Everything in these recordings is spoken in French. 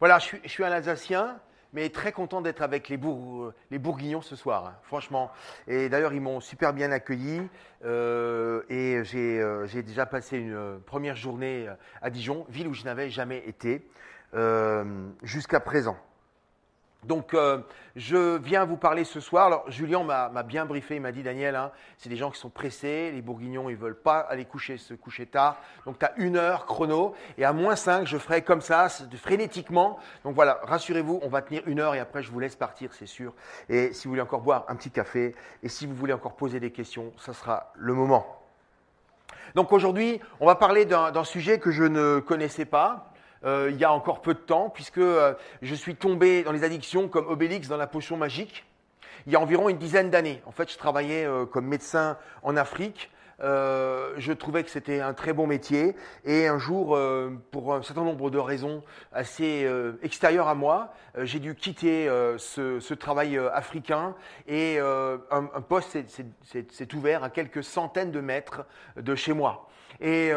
Voilà, je suis un Alsacien, mais très content d'être avec les Bourguignons ce soir, hein, franchement. Et d'ailleurs, ils m'ont super bien accueilli et j'ai déjà passé une première journée à Dijon, ville où je n'avais jamais été jusqu'à présent. Donc, je viens vous parler ce soir. Alors, Julien m'a bien briefé. Il m'a dit, Daniel, hein, c'est des gens qui sont pressés. Les Bourguignons, ils ne veulent pas aller se coucher tard. Donc, tu as 1 heure chrono. Et à -5, je ferai comme ça, frénétiquement. Donc, voilà, rassurez-vous, on va tenir 1 heure et après, je vous laisse partir, c'est sûr. Et si vous voulez encore boire un petit café et si vous voulez encore poser des questions, ça sera le moment. Donc, aujourd'hui, on va parler d'un sujet que je ne connaissais pas. Il y a encore peu de temps, puisque je suis tombé dans les addictions comme Obélix dans la potion magique, il y a environ une dizaine d'années. En fait, je travaillais comme médecin en Afrique. Je trouvais que c'était un très bon métier. Et un jour, pour un certain nombre de raisons assez extérieures à moi, j'ai dû quitter ce travail africain. Et un poste s'est ouvert à quelques centaines de mètres de chez moi. Et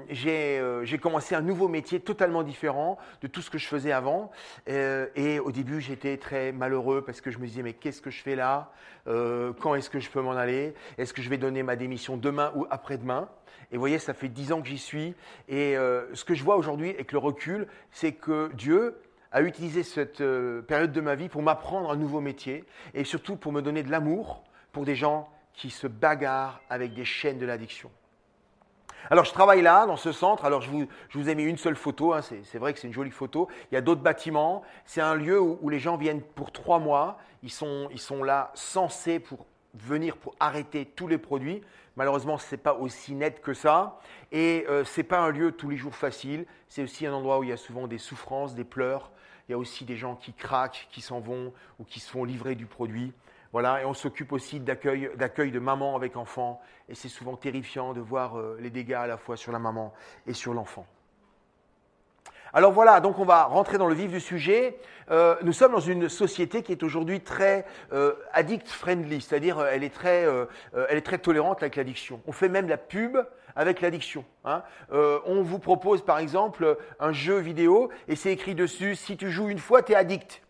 j'ai commencé un nouveau métier totalement différent de tout ce que je faisais avant. Et au début, j'étais très malheureux parce que je me disais, mais qu'est-ce que je fais là? Quand est-ce que je peux m'en aller? Est-ce que je vais donner ma démission demain ou après-demain? Et vous voyez, ça fait 10 ans que j'y suis. Et ce que je vois aujourd'hui avec le recul, c'est que Dieu a utilisé cette période de ma vie pour m'apprendre un nouveau métier et surtout pour me donner de l'amour pour des gens qui se bagarrent avec des chaînes de l'addiction. Alors, je travaille là, dans ce centre. Alors, je vous ai mis une seule photo. Hein. C'est vrai que c'est une jolie photo. Il y a d'autres bâtiments. C'est un lieu où les gens viennent pour 3 mois. Ils sont là censés pour venir pour arrêter tous les produits. Malheureusement, ce n'est pas aussi net que ça. Et ce n'est pas un lieu tous les jours facile. C'est aussi un endroit où il y a souvent des souffrances, des pleurs. Il y a aussi des gens qui craquent, qui s'en vont ou qui se font livrer du produit. Voilà, et on s'occupe aussi d'accueil de mamans avec enfants. Et c'est souvent terrifiant de voir les dégâts à la fois sur la maman et sur l'enfant. Alors voilà, donc on va rentrer dans le vif du sujet. Nous sommes dans une société qui est aujourd'hui très addict-friendly, c'est-à-dire elle est très tolérante avec l'addiction. On fait même la pub avec l'addiction. Hein. On vous propose par exemple un jeu vidéo et c'est écrit dessus « Si tu joues une fois, tu es addict ».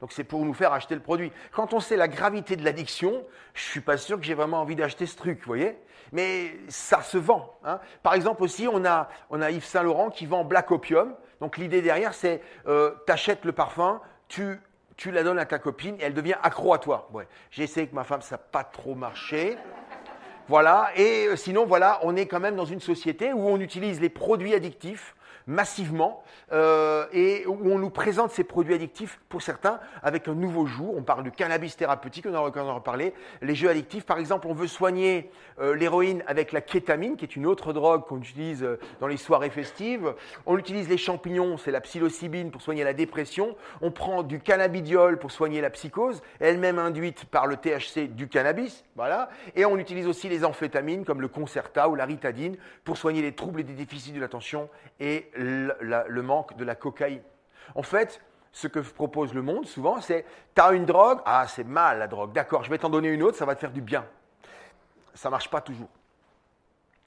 Donc, c'est pour nous faire acheter le produit. Quand on sait la gravité de l'addiction, je ne suis pas sûr que j'ai vraiment envie d'acheter ce truc, vous voyez. Mais ça se vend. Hein. Par exemple aussi, on a Yves Saint Laurent qui vend Black Opium. Donc, l'idée derrière, c'est tu achètes le parfum, tu la donnes à ta copine et elle devient accro à toi. Ouais. J'ai essayé avec ma femme, ça n'a pas trop marché. Voilà. Et sinon, voilà, on est quand même dans une société où on utilise les produits addictifs massivement et où on nous présente ces produits addictifs pour certains avec un nouveau jour. On parle du cannabis thérapeutique, on en a reparlé. Les jeux addictifs, par exemple, on veut soigner l'héroïne avec la kétamine, qui est une autre drogue qu'on utilise dans les soirées festives. On utilise les champignons, c'est la psilocybine pour soigner la dépression. On prend du cannabidiol pour soigner la psychose, elle-même induite par le THC du cannabis. Voilà. Et on utilise aussi les amphétamines comme le Concerta ou la Ritadine pour soigner les troubles et des déficits de l'attention et le manque de la cocaïne. En fait, ce que propose le monde souvent, c'est « tu as une drogue, ah c'est mal la drogue, d'accord, je vais t'en donner une autre, ça va te faire du bien ». Ça ne marche pas toujours.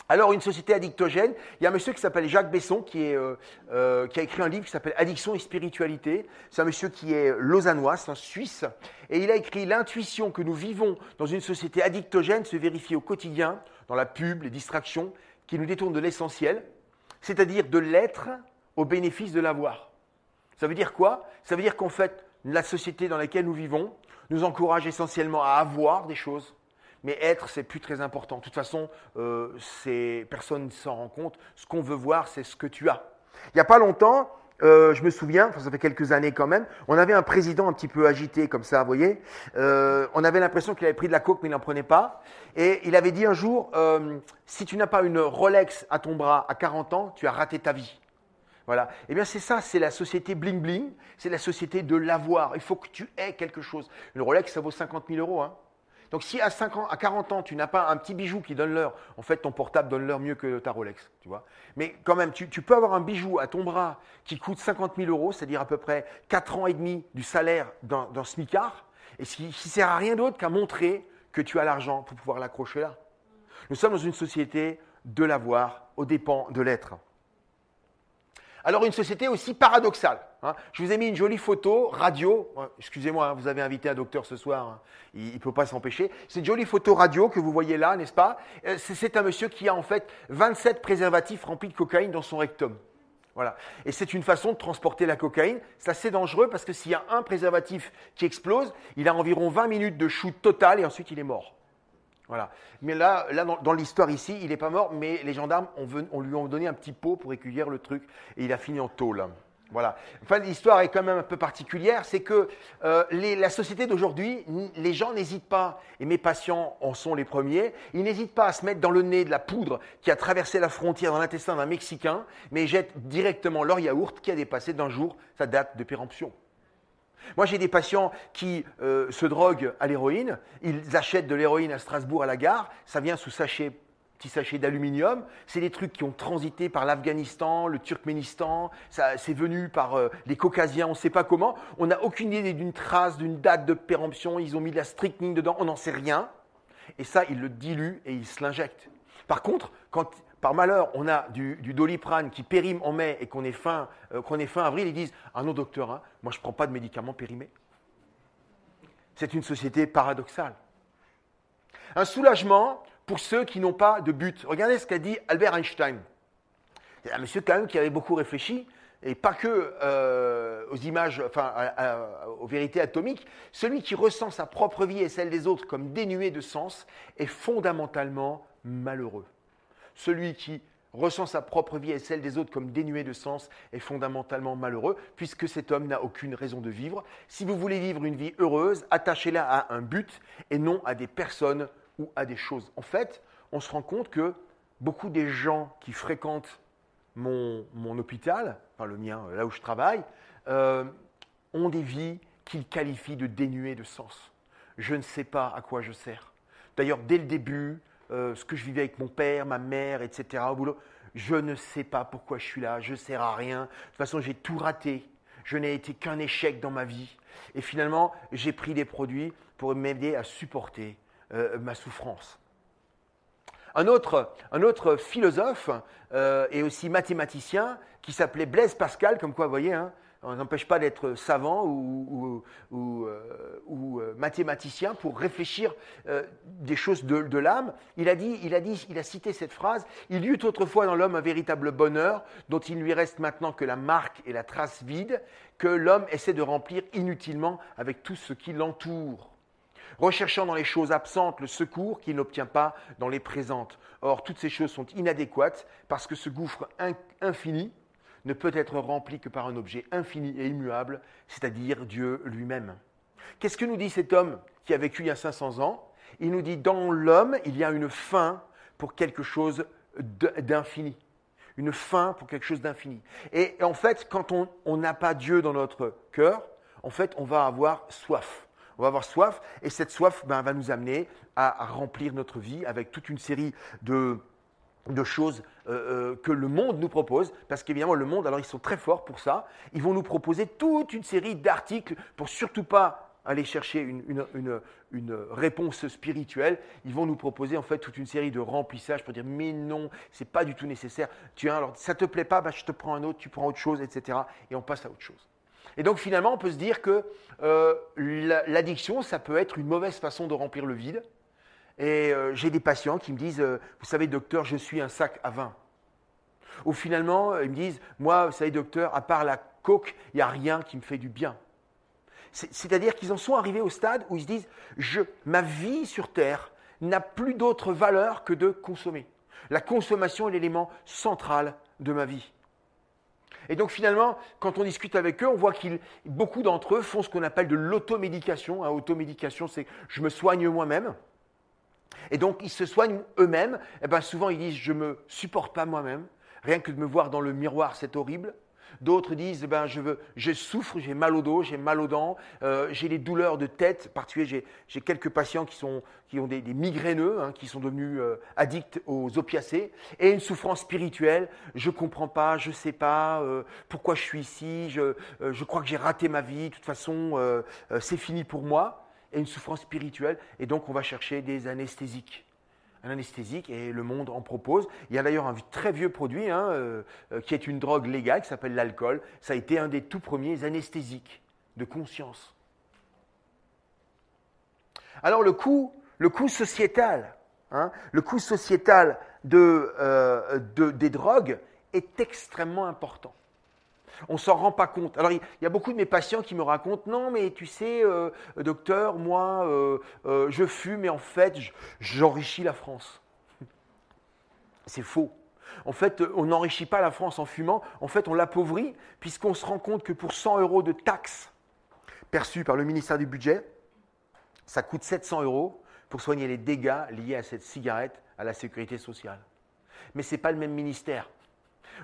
Alors, une société addictogène, il y a un monsieur qui s'appelle Jacques Besson qui a écrit un livre qui s'appelle « Addiction et spiritualité ». C'est un monsieur qui est lausannois, c'est un Suisse, et il a écrit « L'intuition que nous vivons dans une société addictogène se vérifie au quotidien, dans la pub, les distractions, qui nous détournent de l'essentiel, c'est-à-dire de l'être au bénéfice de l'avoir ». Ça veut dire quoi? Ça veut dire qu'en fait, la société dans laquelle nous vivons nous encourage essentiellement à avoir des choses, mais être, c'est plus très important. De toute façon, personne ne s'en rend compte. Ce qu'on veut voir, c'est ce que tu as. Il n'y a pas longtemps, je me souviens, ça fait quelques années quand même, on avait un président un petit peu agité comme ça, vous voyez. On avait l'impression qu'il avait pris de la coke, mais il n'en prenait pas. Et il avait dit un jour, si tu n'as pas une Rolex à ton bras à 40 ans, tu as raté ta vie. Voilà. Eh bien, c'est ça, c'est la société bling-bling, c'est la société de l'avoir. Il faut que tu aies quelque chose. Une Rolex, ça vaut 50 000 €. Hein. Donc, si à 40 ans, tu n'as pas un petit bijou qui donne l'heure, en fait, ton portable donne l'heure mieux que ta Rolex. Tu vois. Mais quand même, tu peux avoir un bijou à ton bras qui coûte 50 000 €, c'est-à-dire à peu près 4 ans et demi du salaire d'un smicard, et qui ne sert à rien d'autre qu'à montrer que tu as l'argent pour pouvoir l'accrocher là. Nous sommes dans une société de l'avoir aux dépens de l'être. Alors, une société aussi paradoxale. Hein. Je vous ai mis une jolie photo radio. Excusez-moi, hein, vous avez invité un docteur ce soir. Hein. Il ne peut pas s'empêcher. C'est une jolie photo radio que vous voyez là, n'est-ce pas? C'est un monsieur qui a en fait 27 préservatifs remplis de cocaïne dans son rectum. Voilà. Et c'est une façon de transporter la cocaïne. C'est assez dangereux parce que s'il y a un préservatif qui explose, il a environ 20 minutes de shoot total et ensuite il est mort. Voilà. Mais là dans l'histoire ici, il n'est pas mort, mais les gendarmes on lui ont donné un petit pot pour écueillir le truc et il a fini en tôle. Voilà. Enfin, l'histoire est quand même un peu particulière, c'est que la société d'aujourd'hui, les gens n'hésitent pas, et mes patients en sont les premiers, ils n'hésitent pas à se mettre dans le nez de la poudre qui a traversé la frontière dans l'intestin d'un Mexicain, mais ils jettent directement leur yaourt qui a dépassé d'un jour sa date de péremption. Moi, j'ai des patients qui se droguent à l'héroïne, ils achètent de l'héroïne à Strasbourg à la gare, ça vient sous petits sachets d'aluminium, c'est des trucs qui ont transité par l'Afghanistan, le Turkménistan, c'est venu par les Caucasiens, on ne sait pas comment, on n'a aucune idée d'une trace, d'une date de péremption, ils ont mis de la strychnine dedans, on n'en sait rien, et ça, ils le diluent et ils se l'injectent. Par contre, quand par malheur, on a du Doliprane qui périme en mai et qu'on est fin avril, ils disent « Ah non, docteur, hein, moi je ne prends pas de médicaments périmés. » C'est une société paradoxale. Un soulagement pour ceux qui n'ont pas de but. Regardez ce qu'a dit Albert Einstein. C'est un monsieur quand même qui avait beaucoup réfléchi, et pas que aux images, enfin aux vérités atomiques. Celui qui ressent sa propre vie et celle des autres comme dénuée de sens est fondamentalement malheureux. Celui qui ressent sa propre vie et celle des autres comme dénuée de sens est fondamentalement malheureux, puisque cet homme n'a aucune raison de vivre. Si vous voulez vivre une vie heureuse, attachez-la à un but et non à des personnes ou à des choses. En fait, on se rend compte que beaucoup des gens qui fréquentent mon hôpital, enfin le mien, là où je travaille, ont des vies qu'ils qualifient de dénuées de sens. Je ne sais pas à quoi je sers. D'ailleurs, dès le début, ce que je vivais avec mon père, ma mère, etc. au boulot, je ne sais pas pourquoi je suis là, je ne sers à rien. De toute façon, j'ai tout raté. Je n'ai été qu'un échec dans ma vie. Et finalement, j'ai pris des produits pour m'aider à supporter ma souffrance. Un autre philosophe et aussi mathématicien qui s'appelait Blaise Pascal, comme quoi, vous voyez, hein, on n'empêche pas d'être savant ou mathématicien pour réfléchir des choses de l'âme. Il a cité cette phrase « Il y eut autrefois dans l'homme un véritable bonheur dont il ne lui reste maintenant que la marque et la trace vide que l'homme essaie de remplir inutilement avec tout ce qui l'entoure. » Recherchant dans les choses absentes le secours qu'il n'obtient pas dans les présentes. Or, toutes ces choses sont inadéquates parce que ce gouffre infini ne peut être rempli que par un objet infini et immuable, c'est-à-dire Dieu lui-même. Qu'est-ce que nous dit cet homme qui a vécu il y a 500 ans? Il nous dit, dans l'homme, il y a une fin pour quelque chose d'infini. Une fin pour quelque chose d'infini. Et en fait, quand on n'a pas Dieu dans notre cœur, en fait, on va avoir soif. On va avoir soif, et cette soif va nous amener à remplir notre vie avec toute une série de choses que le monde nous propose, parce qu'évidemment le monde, alors ils sont très forts pour ça, ils vont nous proposer toute une série d'articles pour surtout pas aller chercher une réponse spirituelle, ils vont nous proposer en fait toute une série de remplissages pour dire mais non, c'est pas du tout nécessaire, alors ça te plaît pas, je te prends un autre, tu prends autre chose, etc. et on passe à autre chose. Et donc finalement, on peut se dire que l'addiction, ça peut être une mauvaise façon de remplir le vide. Et j'ai des patients qui me disent, vous savez docteur, je suis un sac à vin. Ou finalement, ils me disent, moi, vous savez docteur, à part la coke, il n'y a rien qui me fait du bien. C'est-à-dire qu'ils en sont arrivés au stade où ils se disent, ma vie sur Terre n'a plus d'autre valeur que de consommer. La consommation est l'élément central de ma vie. Et donc finalement, quand on discute avec eux, on voit que beaucoup d'entre eux font ce qu'on appelle de l'automédication. Automédication, c'est je me soigne moi-même. Et donc ils se soignent eux-mêmes. Et bien souvent ils disent je ne me supporte pas moi-même. Rien que de me voir dans le miroir, c'est horrible. D'autres disent je souffre, j'ai mal au dos, j'ai mal aux dents, j'ai des douleurs de tête. En particulier, j'ai quelques patients qui ont des migraineux, hein, qui sont devenus addicts aux opiacés, et une souffrance spirituelle. Je ne comprends pas, je ne sais pas pourquoi je suis ici, je crois que j'ai raté ma vie, de toute façon, c'est fini pour moi. Et une souffrance spirituelle, et donc on va chercher des anesthésiques. un anesthésique, et le monde en propose. Il y a d'ailleurs un très vieux produit qui est une drogue légale qui s'appelle l'alcool. Ça a été un des tout premiers anesthésiques de conscience. Alors le coût sociétal, le coût sociétal des drogues est extrêmement important. On ne s'en rend pas compte. Alors, il y a beaucoup de mes patients qui me racontent « Non, mais tu sais, docteur, moi, je fume et en fait, j'enrichis la France. » C'est faux. En fait, on n'enrichit pas la France en fumant. En fait, on l'appauvrit puisqu'on se rend compte que pour 100 € de taxes perçues par le ministère du Budget, ça coûte 700 € pour soigner les dégâts liés à cette cigarette à la sécurité sociale. Mais ce n'est pas le même ministère.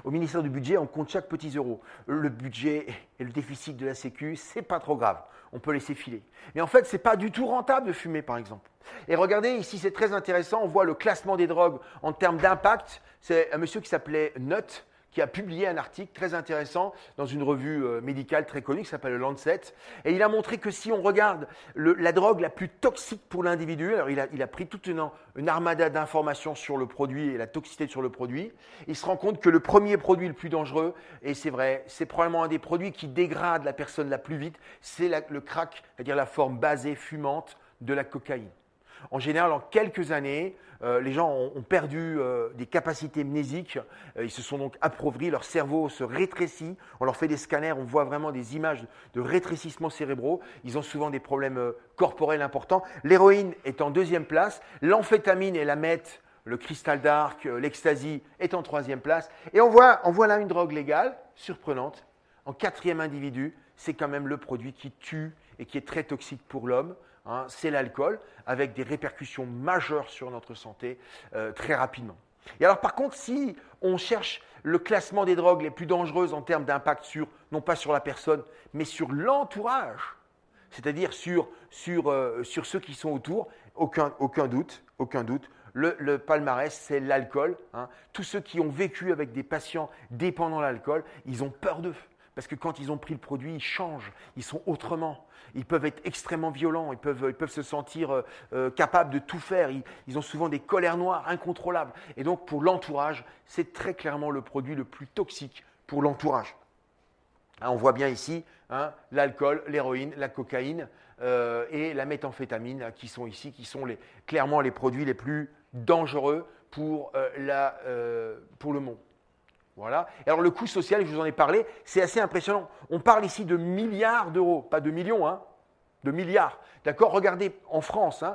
Au ministère du Budget, on compte chaque petit euro. Le budget et le déficit de la Sécu, c'est pas trop grave. On peut laisser filer. Mais en fait, c'est pas du tout rentable de fumer, par exemple. Et regardez, ici, c'est très intéressant. On voit le classement des drogues en termes d'impact. C'est un monsieur qui s'appelait Nutt, qui a publié un article très intéressant dans une revue médicale très connue qui s'appelle le Lancet. Et il a montré que si on regarde la drogue la plus toxique pour l'individu, alors il a pris toute une armada d'informations sur le produit et la toxicité sur le produit, il se rend compte que le premier produit le plus dangereux, et c'est vrai, c'est probablement un des produits qui dégrade la personne la plus vite, c'est le crack, c'est-à-dire la forme basée, fumante de la cocaïne. En général, en quelques années, les gens ont perdu des capacités mnésiques, ils se sont donc appauvris, leur cerveau se rétrécit, on leur fait des scanners, on voit vraiment des images de rétrécissement cérébraux, ils ont souvent des problèmes corporels importants. L'héroïne est en deuxième place, l'amphétamine et la meth, le cristal dark, l'ecstasy est en troisième place, et on voit là une drogue légale, surprenante, en quatrième individu, c'est quand même le produit qui tue et qui est très toxique pour l'homme. C'est l'alcool, avec des répercussions majeures sur notre santé très rapidement. Et alors par contre, si on cherche le classement des drogues les plus dangereuses en termes d'impact non pas sur la personne, mais sur l'entourage, c'est-à-dire sur ceux qui sont autour, aucun doute, le palmarès, c'est l'alcool. Tous ceux qui ont vécu avec des patients dépendants de l'alcool, ils ont peur d'eux. Parce que quand ils ont pris le produit, ils changent, ils sont autrement. Ils peuvent être extrêmement violents, ils peuvent se sentir capables de tout faire. Ils ont souvent des colères noires incontrôlables. Et donc, pour l'entourage, c'est très clairement le produit le plus toxique pour l'entourage. On voit bien ici l'alcool, l'héroïne, la cocaïne et la méthamphétamine qui sont ici, qui sont clairement les produits les plus dangereux pour le monde. Voilà. Et alors le coût social, je vous en ai parlé, c'est assez impressionnant. On parle ici de milliards d'euros, pas de millions, de milliards. D'accord ? Regardez en France,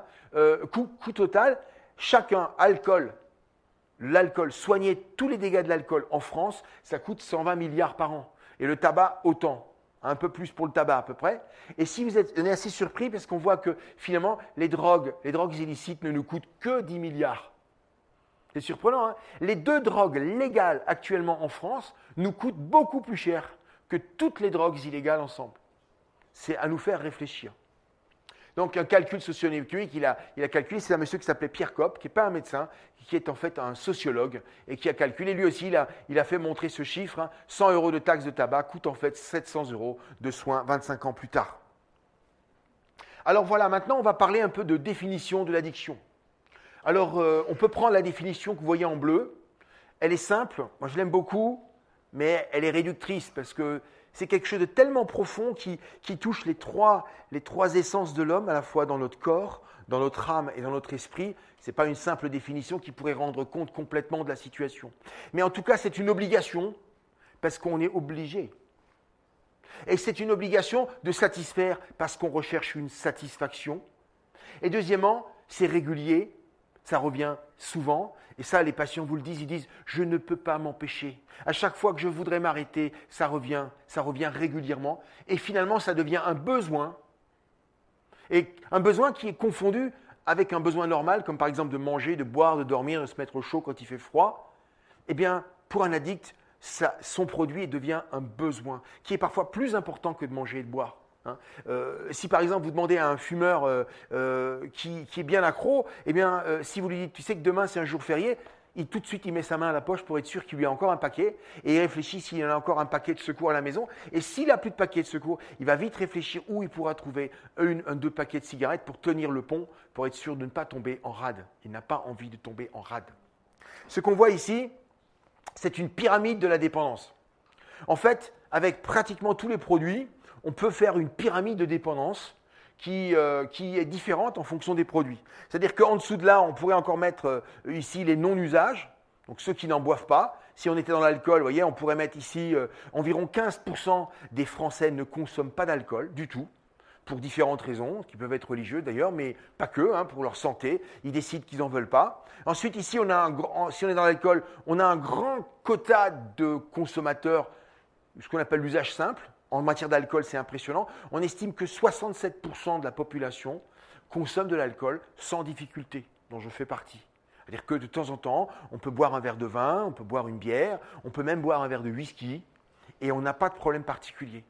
coût total, chacun l'alcool, soigner tous les dégâts de l'alcool en France, ça coûte 120 milliards par an. Et le tabac, autant. Un peu plus pour le tabac à peu près. Et si vous êtes assez surpris, parce qu'on voit que finalement, les drogues illicites ne nous coûtent que 10 milliards. C'est surprenant, Les deux drogues légales actuellement en France nous coûtent beaucoup plus cher que toutes les drogues illégales ensemble. C'est à nous faire réfléchir. Donc un calcul socio-économique, il a calculé, c'est un monsieur qui s'appelait Pierre Kopp, qui n'est pas un médecin, qui est en fait un sociologue, et qui a calculé, lui aussi, il a fait montrer ce chiffre, 100 € de taxe de tabac coûte en fait 700 € de soins 25 ans plus tard. Alors voilà, maintenant on va parler un peu de définition de l'addiction. Alors, on peut prendre la définition que vous voyez en bleu. Elle est simple, moi je l'aime beaucoup, mais elle est réductrice parce que c'est quelque chose de tellement profond qui touche les trois essences de l'homme, à la fois dans notre corps, dans notre âme et dans notre esprit. Ce n'est pas une simple définition qui pourrait rendre compte complètement de la situation. Mais en tout cas, c'est une obligation parce qu'on est obligé. Et c'est une obligation de satisfaire parce qu'on recherche une satisfaction. Et deuxièmement, c'est régulier. Ça revient souvent, et ça, les patients vous le disent, ils disent « je ne peux pas m'empêcher ». À chaque fois que je voudrais m'arrêter, ça revient régulièrement, et finalement, ça devient un besoin, et un besoin qui est confondu avec un besoin normal, comme par exemple de manger, de boire, de dormir, de se mettre au chaud quand il fait froid. Eh bien, pour un addict, son produit devient un besoin, qui est parfois plus important que de manger et de boire. Si par exemple vous demandez à un fumeur qui est bien accro, eh bien si vous lui dites tu sais que demain c'est un jour férié, tout de suite, il met sa main à la poche pour être sûr qu'il lui a encore un paquet et il réfléchit s'il y en a encore un paquet de secours à la maison. Et s'il n'a plus de paquet de secours, il va vite réfléchir où il pourra trouver deux paquets de cigarettes pour tenir le pont, pour être sûr de ne pas tomber en rade. Il n'a pas envie de tomber en rade. Ce qu'on voit ici, c'est une pyramide de la dépendance. En fait, avec pratiquement tous les produits, on peut faire une pyramide de dépendance qui est différente en fonction des produits. C'est-à-dire qu'en dessous de là, on pourrait encore mettre ici les non-usages, donc ceux qui n'en boivent pas. Si on était dans l'alcool, vous voyez, on pourrait mettre ici environ 15% des Français ne consomment pas d'alcool du tout, pour différentes raisons, qui peuvent être religieuses d'ailleurs, mais pas que, pour leur santé. Ils décident qu'ils n'en veulent pas. Ensuite, ici, si on est dans l'alcool, on a un grand quota de consommateurs, ce qu'on appelle l'usage simple. En matière d'alcool, c'est impressionnant. On estime que 67% de la population consomme de l'alcool sans difficulté, dont je fais partie. C'est-à-dire que de temps en temps, on peut boire un verre de vin, on peut boire une bière, on peut même boire un verre de whisky, et on n'a pas de problème particulier.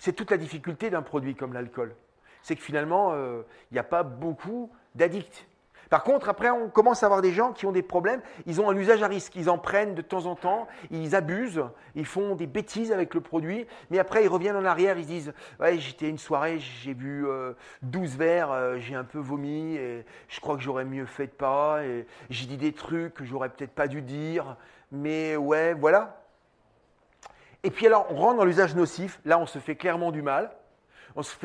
C'est toute la difficulté d'un produit comme l'alcool. C'est que finalement, il n'y a pas beaucoup d'addicts. Par contre, après, on commence à avoir des gens qui ont des problèmes. Ils ont un usage à risque. Ils en prennent de temps en temps. Ils abusent. Ils font des bêtises avec le produit. Mais après, ils reviennent en arrière. Ils se disent « Ouais, j'étais à une soirée, j'ai bu 12 verres, j'ai un peu vomi. Et je crois que j'aurais mieux fait de pas. Et j'ai dit des trucs que j'aurais peut-être pas dû dire. Mais ouais, voilà. » Et puis alors, on rentre dans l'usage nocif. Là, on se fait clairement du mal. On se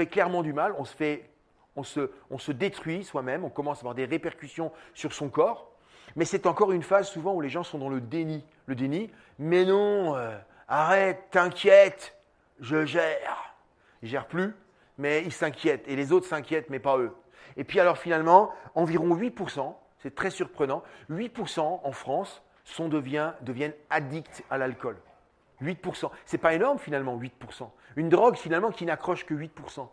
détruit soi-même, on commence à avoir des répercussions sur son corps. Mais c'est encore une phase souvent où les gens sont dans le déni. Le déni, mais non, arrête, t'inquiète, je gère. Ils ne gèrent plus, mais ils s'inquiètent. Et les autres s'inquiètent, mais pas eux. Et puis alors finalement, environ 8%, c'est très surprenant, 8% en France deviennent addicts à l'alcool. 8%. C'est pas énorme finalement, 8%. Une drogue finalement qui n'accroche que 8%.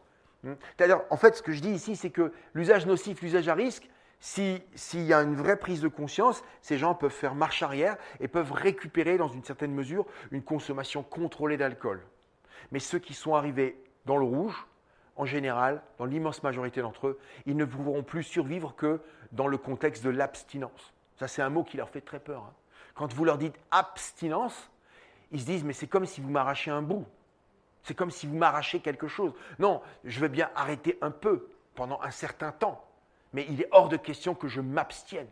C'est-à-dire, en fait, ce que je dis ici, c'est que l'usage nocif, l'usage à risque, s'il y a une vraie prise de conscience, ces gens peuvent faire marche arrière et peuvent récupérer dans une certaine mesure une consommation contrôlée d'alcool. Mais ceux qui sont arrivés dans le rouge, en général, dans l'immense majorité d'entre eux, ils ne pourront plus survivre que dans le contexte de l'abstinence. Ça, c'est un mot qui leur fait très peur. Quand vous leur dites abstinence, ils se disent, mais c'est comme si vous m'arrachez un bout. C'est comme si vous m'arrachez quelque chose. Non, je veux bien arrêter un peu pendant un certain temps, mais il est hors de question que je m'abstienne.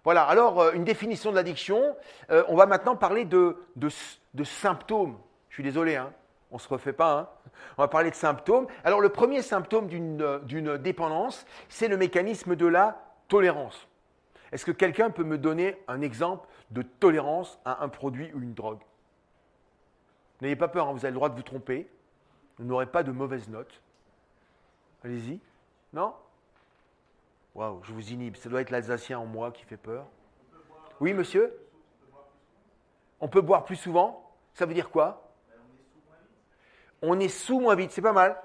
Voilà, alors une définition de l'addiction. On va maintenant parler de symptômes. Je suis désolé, on ne se refait pas. On va parler de symptômes. Alors le premier symptôme d'une dépendance, c'est le mécanisme de la tolérance. Est-ce que quelqu'un peut me donner un exemple de tolérance à un produit ou une drogue ? N'ayez pas peur, vous avez le droit de vous tromper. Vous n'aurez pas de mauvaises notes. Allez-y. Non ? Waouh, je vous inhibe. Ça doit être l'Alsacien en moi qui fait peur. Oui, monsieur ? On peut boire plus souvent ? Ça veut dire quoi ? On est sous moins vite, c'est pas mal.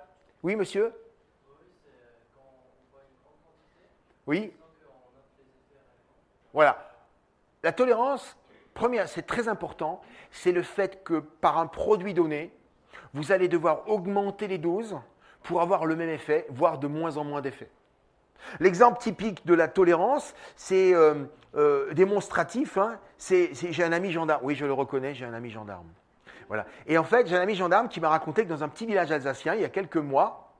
Oui, monsieur ? Oui ? Voilà. La tolérance, première, c'est très important, c'est le fait que par un produit donné, vous allez devoir augmenter les doses pour avoir le même effet, voire de moins en moins d'effet. L'exemple typique de la tolérance, c'est démonstratif. J'ai un ami gendarme. Oui, je le reconnais, j'ai un ami gendarme. Voilà. Et en fait, j'ai un ami gendarme qui m'a raconté que dans un petit village alsacien, il y a quelques mois,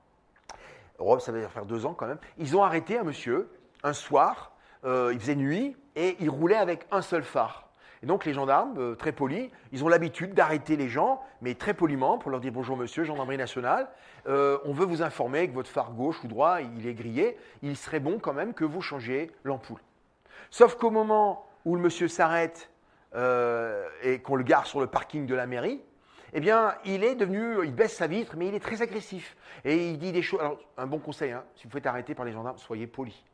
ça va faire 2 ans quand même, ils ont arrêté un monsieur, un soir, il faisait nuit, et il roulait avec un seul phare. Et donc les gendarmes, très polis, ils ont l'habitude d'arrêter les gens, mais très poliment, pour leur dire « Bonjour monsieur, gendarmerie nationale, on veut vous informer que votre phare gauche ou droit, il est grillé, il serait bon quand même que vous changiez l'ampoule. » Sauf qu'au moment où le monsieur s'arrête et qu'on le gare sur le parking de la mairie, eh bien, il baisse sa vitre, mais il est très agressif. Et il dit des choses. Alors, un bon conseil, si vous faites arrêter par les gendarmes, soyez poli.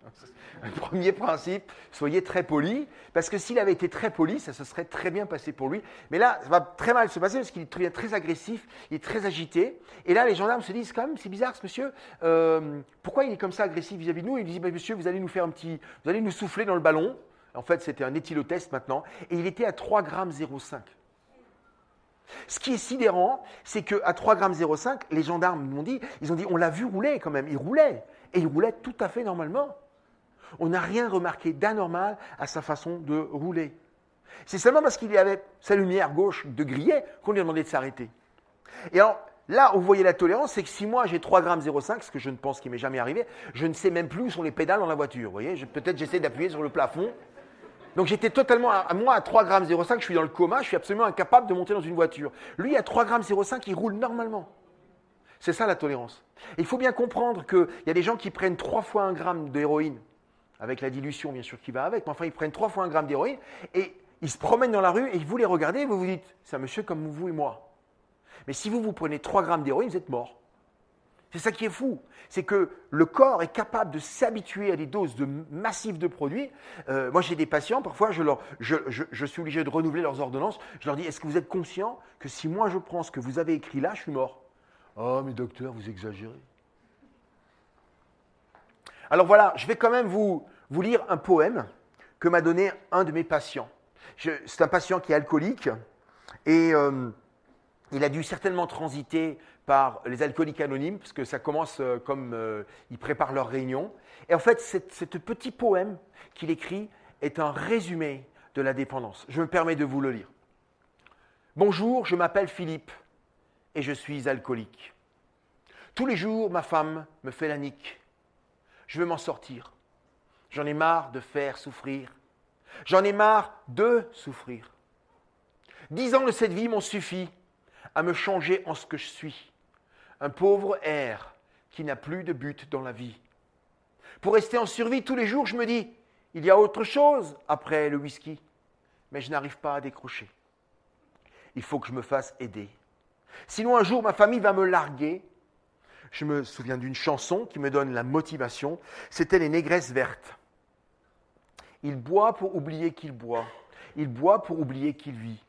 Le premier principe, soyez très poli, parce que s'il avait été très poli, ça se serait très bien passé pour lui. Mais là, ça va très mal se passer, parce qu'il devient très agressif, il est très agité. Et là, les gendarmes se disent, quand même, c'est bizarre ce monsieur, pourquoi il est comme ça agressif vis-à-vis de nous ? Il dit, monsieur, vous allez nous souffler dans le ballon. En fait, c'était un éthylotest maintenant. Et il était à 3,05 g. Ce qui est sidérant, c'est qu'à 3,05 g, les gendarmes m'ont dit, ils ont dit, on l'a vu rouler quand même, il roulait. Et il roulait tout à fait normalement. On n'a rien remarqué d'anormal à sa façon de rouler. C'est seulement parce qu'il y avait sa lumière gauche de grillé qu'on lui a demandé de s'arrêter. Et alors, là où vous voyez la tolérance, c'est que si moi j'ai 3,05 g, ce que je ne pense qu'il m'est jamais arrivé, je ne sais même plus où sont les pédales dans la voiture. Vous voyez, peut-être j'essaie d'appuyer sur le plafond. Donc j'étais totalement, moi à 3,05 g, je suis dans le coma, je suis absolument incapable de monter dans une voiture. Lui à 3,05 g, il roule normalement. C'est ça la tolérance. Et il faut bien comprendre qu'il y a des gens qui prennent 3 fois 1 gramme d'héroïne, avec la dilution bien sûr qui va avec, mais enfin ils prennent 3 fois 1 gramme d'héroïne et ils se promènent dans la rue et vous les regardez et vous vous dites, c'est un monsieur comme vous et moi. Mais si vous prenez 3 grammes d'héroïne, vous êtes mort. C'est ça qui est fou. C'est que le corps est capable de s'habituer à des doses massives de produits. Moi, j'ai des patients, parfois, je suis obligé de renouveler leurs ordonnances. Je leur dis, est-ce que vous êtes conscient que si moi je prends ce que vous avez écrit là, je suis mort? Oh, mais docteur, vous exagérez. Alors voilà, je vais quand même vous lire un poème que m'a donné un de mes patients. C'est un patient qui est alcoolique et il a dû certainement transiter par les alcooliques anonymes, parce que ça commence comme ils préparent leur réunion. Et en fait, ce petit poème qu'il écrit est un résumé de la dépendance. Je me permets de vous le lire. Bonjour, je m'appelle Philippe et je suis alcoolique. Tous les jours, ma femme me fait la nique. Je veux m'en sortir. J'en ai marre de faire souffrir. J'en ai marre de souffrir. 10 ans de cette vie m'ont suffi à me changer en ce que je suis. Un pauvre air qui n'a plus de but dans la vie. Pour rester en survie tous les jours, je me dis, il y a autre chose après le whisky. Mais je n'arrive pas à décrocher. Il faut que je me fasse aider. Sinon, un jour, ma famille va me larguer. Je me souviens d'une chanson qui me donne la motivation. C'était Les Négresses vertes. Il boit pour oublier qu'il boit. Il boit pour oublier qu'il vit.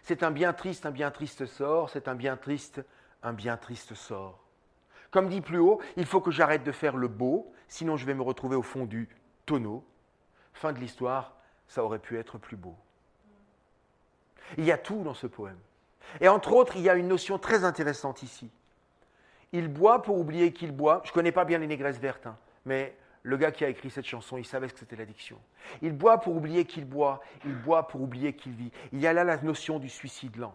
C'est un bien triste sort. C'est un bien triste sort. Comme dit plus haut, il faut que j'arrête de faire le beau, sinon je vais me retrouver au fond du tonneau. Fin de l'histoire, ça aurait pu être plus beau. Il y a tout dans ce poème. Et entre autres, il y a une notion très intéressante ici. Il boit pour oublier qu'il boit. Je ne connais pas bien Les Négresses vertes, mais le gars qui a écrit cette chanson, il savait ce que c'était l'addiction. Il boit pour oublier qu'il boit. Il boit pour oublier qu'il vit. Il y a là la notion du suicide lent.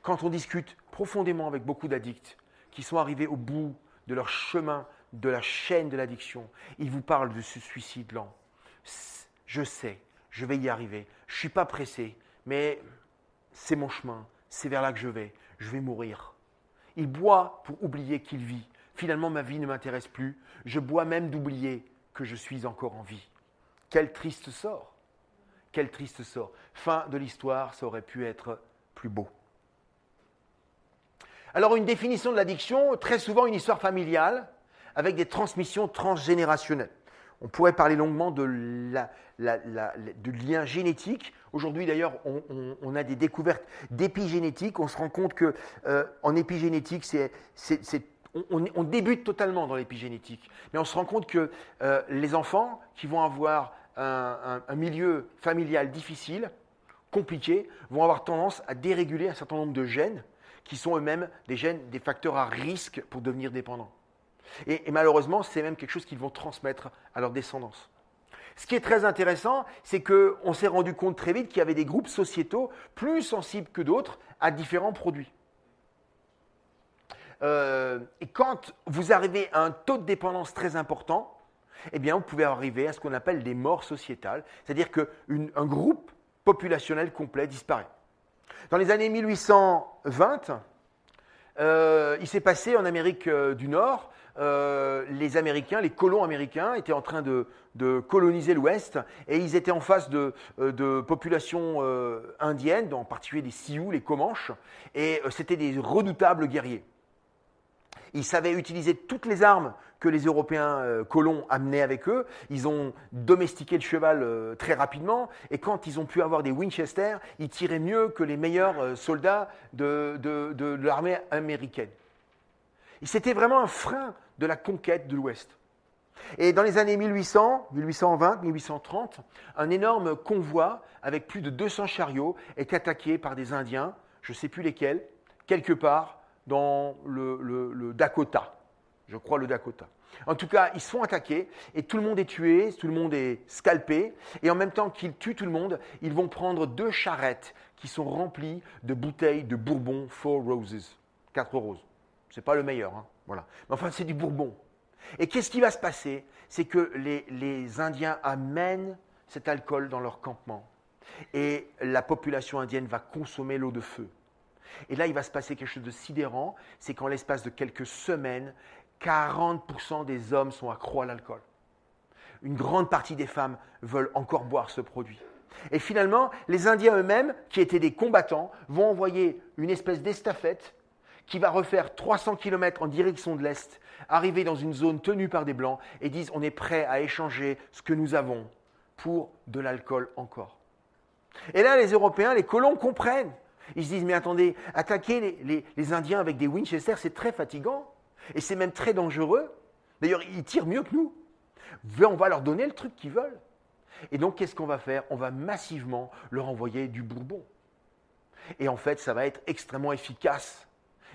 Quand on discute profondément avec beaucoup d'addicts qui sont arrivés au bout de leur chemin, de la chaîne de l'addiction, ils vous parlent de ce suicide lent. Je sais, je vais y arriver. Je ne suis pas pressé, mais c'est mon chemin, c'est vers là que je vais mourir. Il boit pour oublier qu'il vit. Finalement, ma vie ne m'intéresse plus. Je bois même d'oublier que je suis encore en vie. Quel triste sort. Quel triste sort. Fin de l'histoire, ça aurait pu être plus beau. Alors, une définition de l'addiction, très souvent une histoire familiale avec des transmissions transgénérationnelles. On pourrait parler longuement de liens génétiques. Aujourd'hui, d'ailleurs, on a des découvertes d'épigénétique. On se rend compte qu'en épigénétique, on débute totalement dans l'épigénétique. Mais on se rend compte que les enfants qui vont avoir un milieu familial difficile, compliqué, vont avoir tendance à déréguler un certain nombre de gènes qui sont eux-mêmes des gènes, des facteurs à risque pour devenir dépendants. Et malheureusement, c'est même quelque chose qu'ils vont transmettre à leur descendance. Ce qui est très intéressant, c'est qu'on s'est rendu compte très vite qu'il y avait des groupes sociétaux plus sensibles que d'autres à différents produits. Et quand vous arrivez à un taux de dépendance très important, eh bien, vous pouvez arriver à ce qu'on appelle des morts sociétales, c'est-à-dire qu'un groupe populationnel complet disparaît. Dans les années 1820, il s'est passé en Amérique du Nord, les Américains, les colons américains étaient en train de coloniser l'Ouest et ils étaient en face de populations indiennes, en particulier des Sioux, les Comanches, et c'était des redoutables guerriers. Ils savaient utiliser toutes les armes que les Européens colons amenaient avec eux. Ils ont domestiqué le cheval très rapidement. Et quand ils ont pu avoir des Winchester, ils tiraient mieux que les meilleurs soldats de l'armée américaine. Et c'était vraiment un frein de la conquête de l'Ouest. Et dans les années 1800, 1820, 1830, un énorme convoi avec plus de 200 chariots est attaqué par des Indiens, je ne sais plus lesquels, quelque part dans le Dakota. Je crois le Dakota. En tout cas, ils se font attaquer et tout le monde est tué, tout le monde est scalpé. Et en même temps qu'ils tuent tout le monde, ils vont prendre 2 charrettes qui sont remplies de bouteilles de Bourbon 4 Roses. 4 roses. C'est pas le meilleur, hein, voilà. Mais enfin, c'est du Bourbon. Et qu'est-ce qui va se passer? C'est que les Indiens amènent cet alcool dans leur campement. Et la population indienne va consommer l'eau de feu. Et là, il va se passer quelque chose de sidérant, c'est qu'en l'espace de quelques semaines, 40% des hommes sont accros à l'alcool. Une grande partie des femmes veulent encore boire ce produit. Et finalement, les Indiens eux-mêmes, qui étaient des combattants, vont envoyer une espèce d'estafette qui va refaire 300 km en direction de l'Est, arriver dans une zone tenue par des Blancs et disent on est prêt à échanger ce que nous avons pour de l'alcool encore. Et là, les Européens, les colons comprennent. Ils se disent, mais attendez, attaquer les Indiens avec des Winchester, c'est très fatigant. Et c'est même très dangereux. D'ailleurs, ils tirent mieux que nous. On va leur donner le truc qu'ils veulent. Et donc, qu'est-ce qu'on va faire? On va massivement leur envoyer du Bourbon. Et en fait, ça va être extrêmement efficace.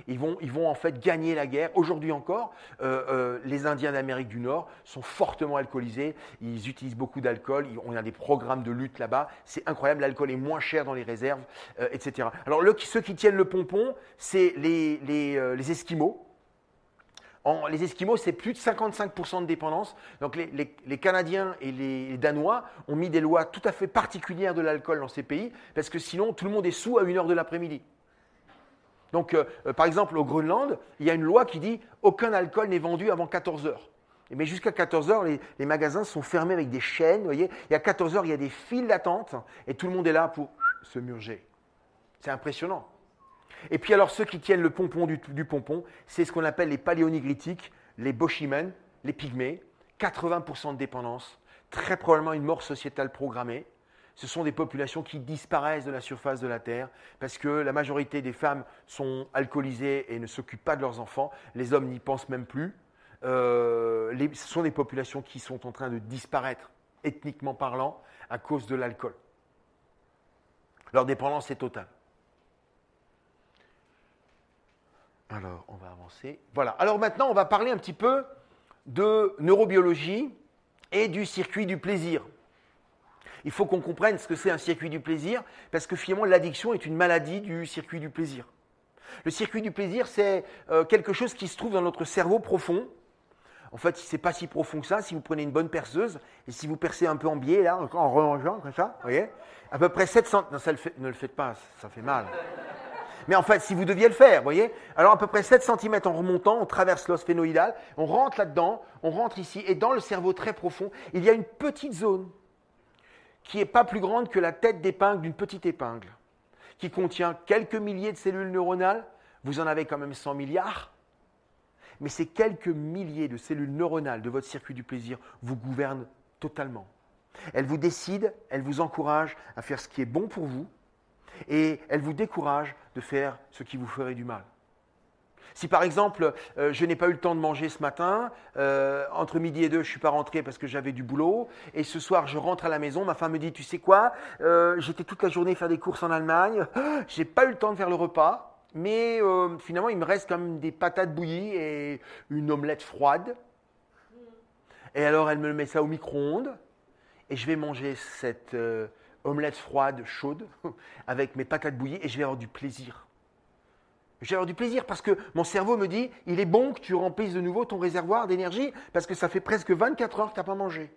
Ils vont en fait gagner la guerre. Aujourd'hui encore, les Indiens d'Amérique du Nord sont fortement alcoolisés. Ils utilisent beaucoup d'alcool. On a des programmes de lutte là-bas. C'est incroyable. L'alcool est moins cher dans les réserves, etc. Alors, ceux qui tiennent le pompon, c'est les Esquimaux. Les Esquimaux, c'est plus de 55% de dépendance. Donc, les Canadiens et les Danois ont mis des lois tout à fait particulières de l'alcool dans ces pays parce que sinon, tout le monde est saoul à 1h de l'après-midi. Donc, par exemple, au Groenland, il y a une loi qui dit aucun alcool n'est vendu avant 14 heures. Mais jusqu'à 14 heures, les magasins sont fermés avec des chaînes. Vous voyez, et à 14 heures, il y a des files d'attente et tout le monde est là pour se murger. C'est impressionnant. Et puis alors, ceux qui tiennent le pompon du pompon, c'est ce qu'on appelle les paléonégritiques, les Bochimen, les pygmées, 80% de dépendance, très probablement une mort sociétale programmée. Ce sont des populations qui disparaissent de la surface de la Terre parce que la majorité des femmes sont alcoolisées et ne s'occupent pas de leurs enfants. Les hommes n'y pensent même plus. Ce sont des populations qui sont en train de disparaître, ethniquement parlant, à cause de l'alcool. Leur dépendance est totale. Alors, on va avancer. Voilà. Alors maintenant, on va parler un petit peu de neurobiologie et du circuit du plaisir. Il faut qu'on comprenne ce que c'est un circuit du plaisir, parce que finalement, l'addiction est une maladie du circuit du plaisir. Le circuit du plaisir, c'est quelque chose qui se trouve dans notre cerveau profond. En fait, ce n'est pas si profond que ça. Si vous prenez une bonne perceuse, et si vous percez un peu en biais, là, en remangeant, comme ça, vous voyez, à peu près 700... Non, ne le faites pas, ça fait mal. Mais en fait, si vous deviez le faire, vous voyez, alors à peu près 7 cm en remontant, on traverse l'os phénoïdal, on rentre là-dedans, on rentre ici, et dans le cerveau très profond, il y a une petite zone qui n'est pas plus grande que la tête d'épingle d'une petite épingle, qui contient quelques milliers de cellules neuronales. Vous en avez quand même 100 milliards, mais ces quelques milliers de cellules neuronales de votre circuit du plaisir vous gouvernent totalement. Elles vous décident, elles vous encouragent à faire ce qui est bon pour vous, et elles vous découragent de faire ce qui vous ferait du mal. Si par exemple, je n'ai pas eu le temps de manger ce matin, entre midi et 2, je ne suis pas rentré parce que j'avais du boulot, et ce soir, je rentre à la maison, ma femme me dit, tu sais quoi, j'étais toute la journée faire des courses en Allemagne, je n'ai pas eu le temps de faire le repas, mais finalement, il me reste quand même des patates bouillies et une omelette froide. Et alors, elle me met ça au micro-ondes, et je vais manger cette omelette froide, chaude, avec mes patates bouillies, et je vais avoir du plaisir. Je vais avoir du plaisir parce que mon cerveau me dit, il est bon que tu remplisses de nouveau ton réservoir d'énergie parce que ça fait presque 24 heures que tu n'as pas mangé.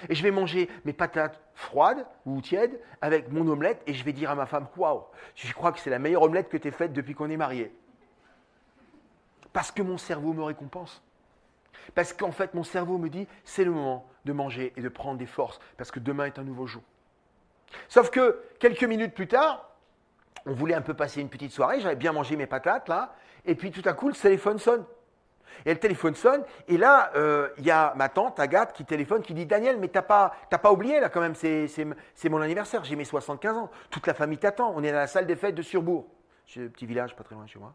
Et je vais manger mes patates froides ou tièdes avec mon omelette et je vais dire à ma femme, waouh, je crois que c'est la meilleure omelette que tu aies faite depuis qu'on est mariés. Parce que mon cerveau me récompense. Parce qu'en fait, mon cerveau me dit, c'est le moment de manger et de prendre des forces parce que demain est un nouveau jour. Sauf que quelques minutes plus tard, on voulait un peu passer une petite soirée, j'avais bien mangé mes patates là, et puis tout à coup le téléphone sonne. Et le téléphone sonne, et là, il y a ma tante Agathe qui téléphone, qui dit « Daniel, mais t'as pas oublié là quand même, c'est mon anniversaire, j'ai mes 75 ans, toute la famille t'attend, on est dans la salle des fêtes de Surbourg. » C'est un petit village pas très loin de chez moi.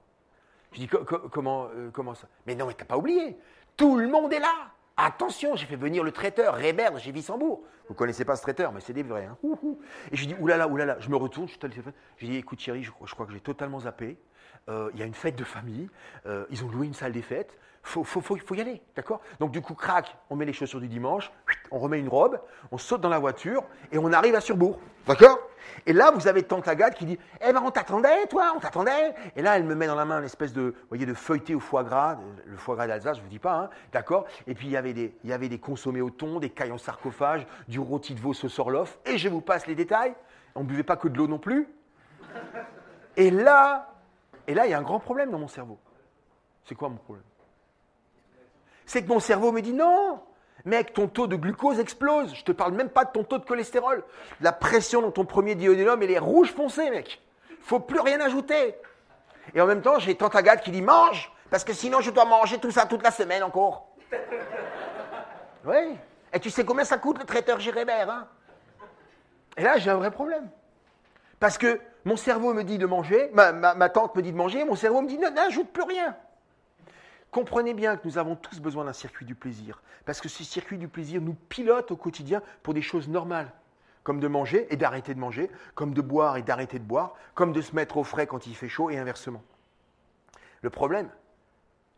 Je dis « Comment ça ?» « Mais non, mais t'as pas oublié, tout le monde est là. Attention, j'ai fait venir le traiteur, Rébert, chez Wissembourg. Vous ne connaissez pas ce traiteur, mais c'est des vrais. Hein. Et je dis, oulala, je me retourne, je suis au téléphone. Je dis, écoute chérie, je crois que j'ai totalement zappé. il y a une fête de famille, ils ont loué une salle des fêtes, faut y aller, d'accord? Donc du coup, crac, on met les chaussures du dimanche, on remet une robe, on saute dans la voiture et on arrive à Surbourg, d'accord? Et là, vous avez tante Agathe qui dit « Eh ben, on t'attendait, toi, on t'attendait !» Et là, elle me met dans la main une espèce de, vous voyez, de feuilleté au foie gras, le foie gras d'Alsace, je ne vous dis pas, hein, d'accord? Et puis, il y avait des consommés au thon, des cailles en sarcophage, du rôti de veau au sorlof, et je vous passe les détails. On ne buvait pas que de l'eau non plus. Et là, il y a un grand problème dans mon cerveau. C'est quoi mon problème? C'est que mon cerveau me dit non, mec, ton taux de glucose explose. Je ne te parle même pas de ton taux de cholestérol. La pression dans ton premier diodénum, elle est rouge foncé, mec. Il ne faut plus rien ajouter. Et en même temps, j'ai tante Agathe qui dit mange, parce que sinon je dois manger tout ça toute la semaine encore. Oui. Et tu sais combien ça coûte le traiteur Gérébert, hein? Et là, j'ai un vrai problème. Parce que mon cerveau me dit de manger, ma tante me dit de manger, et mon cerveau me dit n'ajoute plus rien. Comprenez bien que nous avons tous besoin d'un circuit du plaisir, parce que ce circuit du plaisir nous pilote au quotidien pour des choses normales, comme de manger et d'arrêter de manger, comme de boire et d'arrêter de boire, comme de se mettre au frais quand il fait chaud et inversement. Le problème,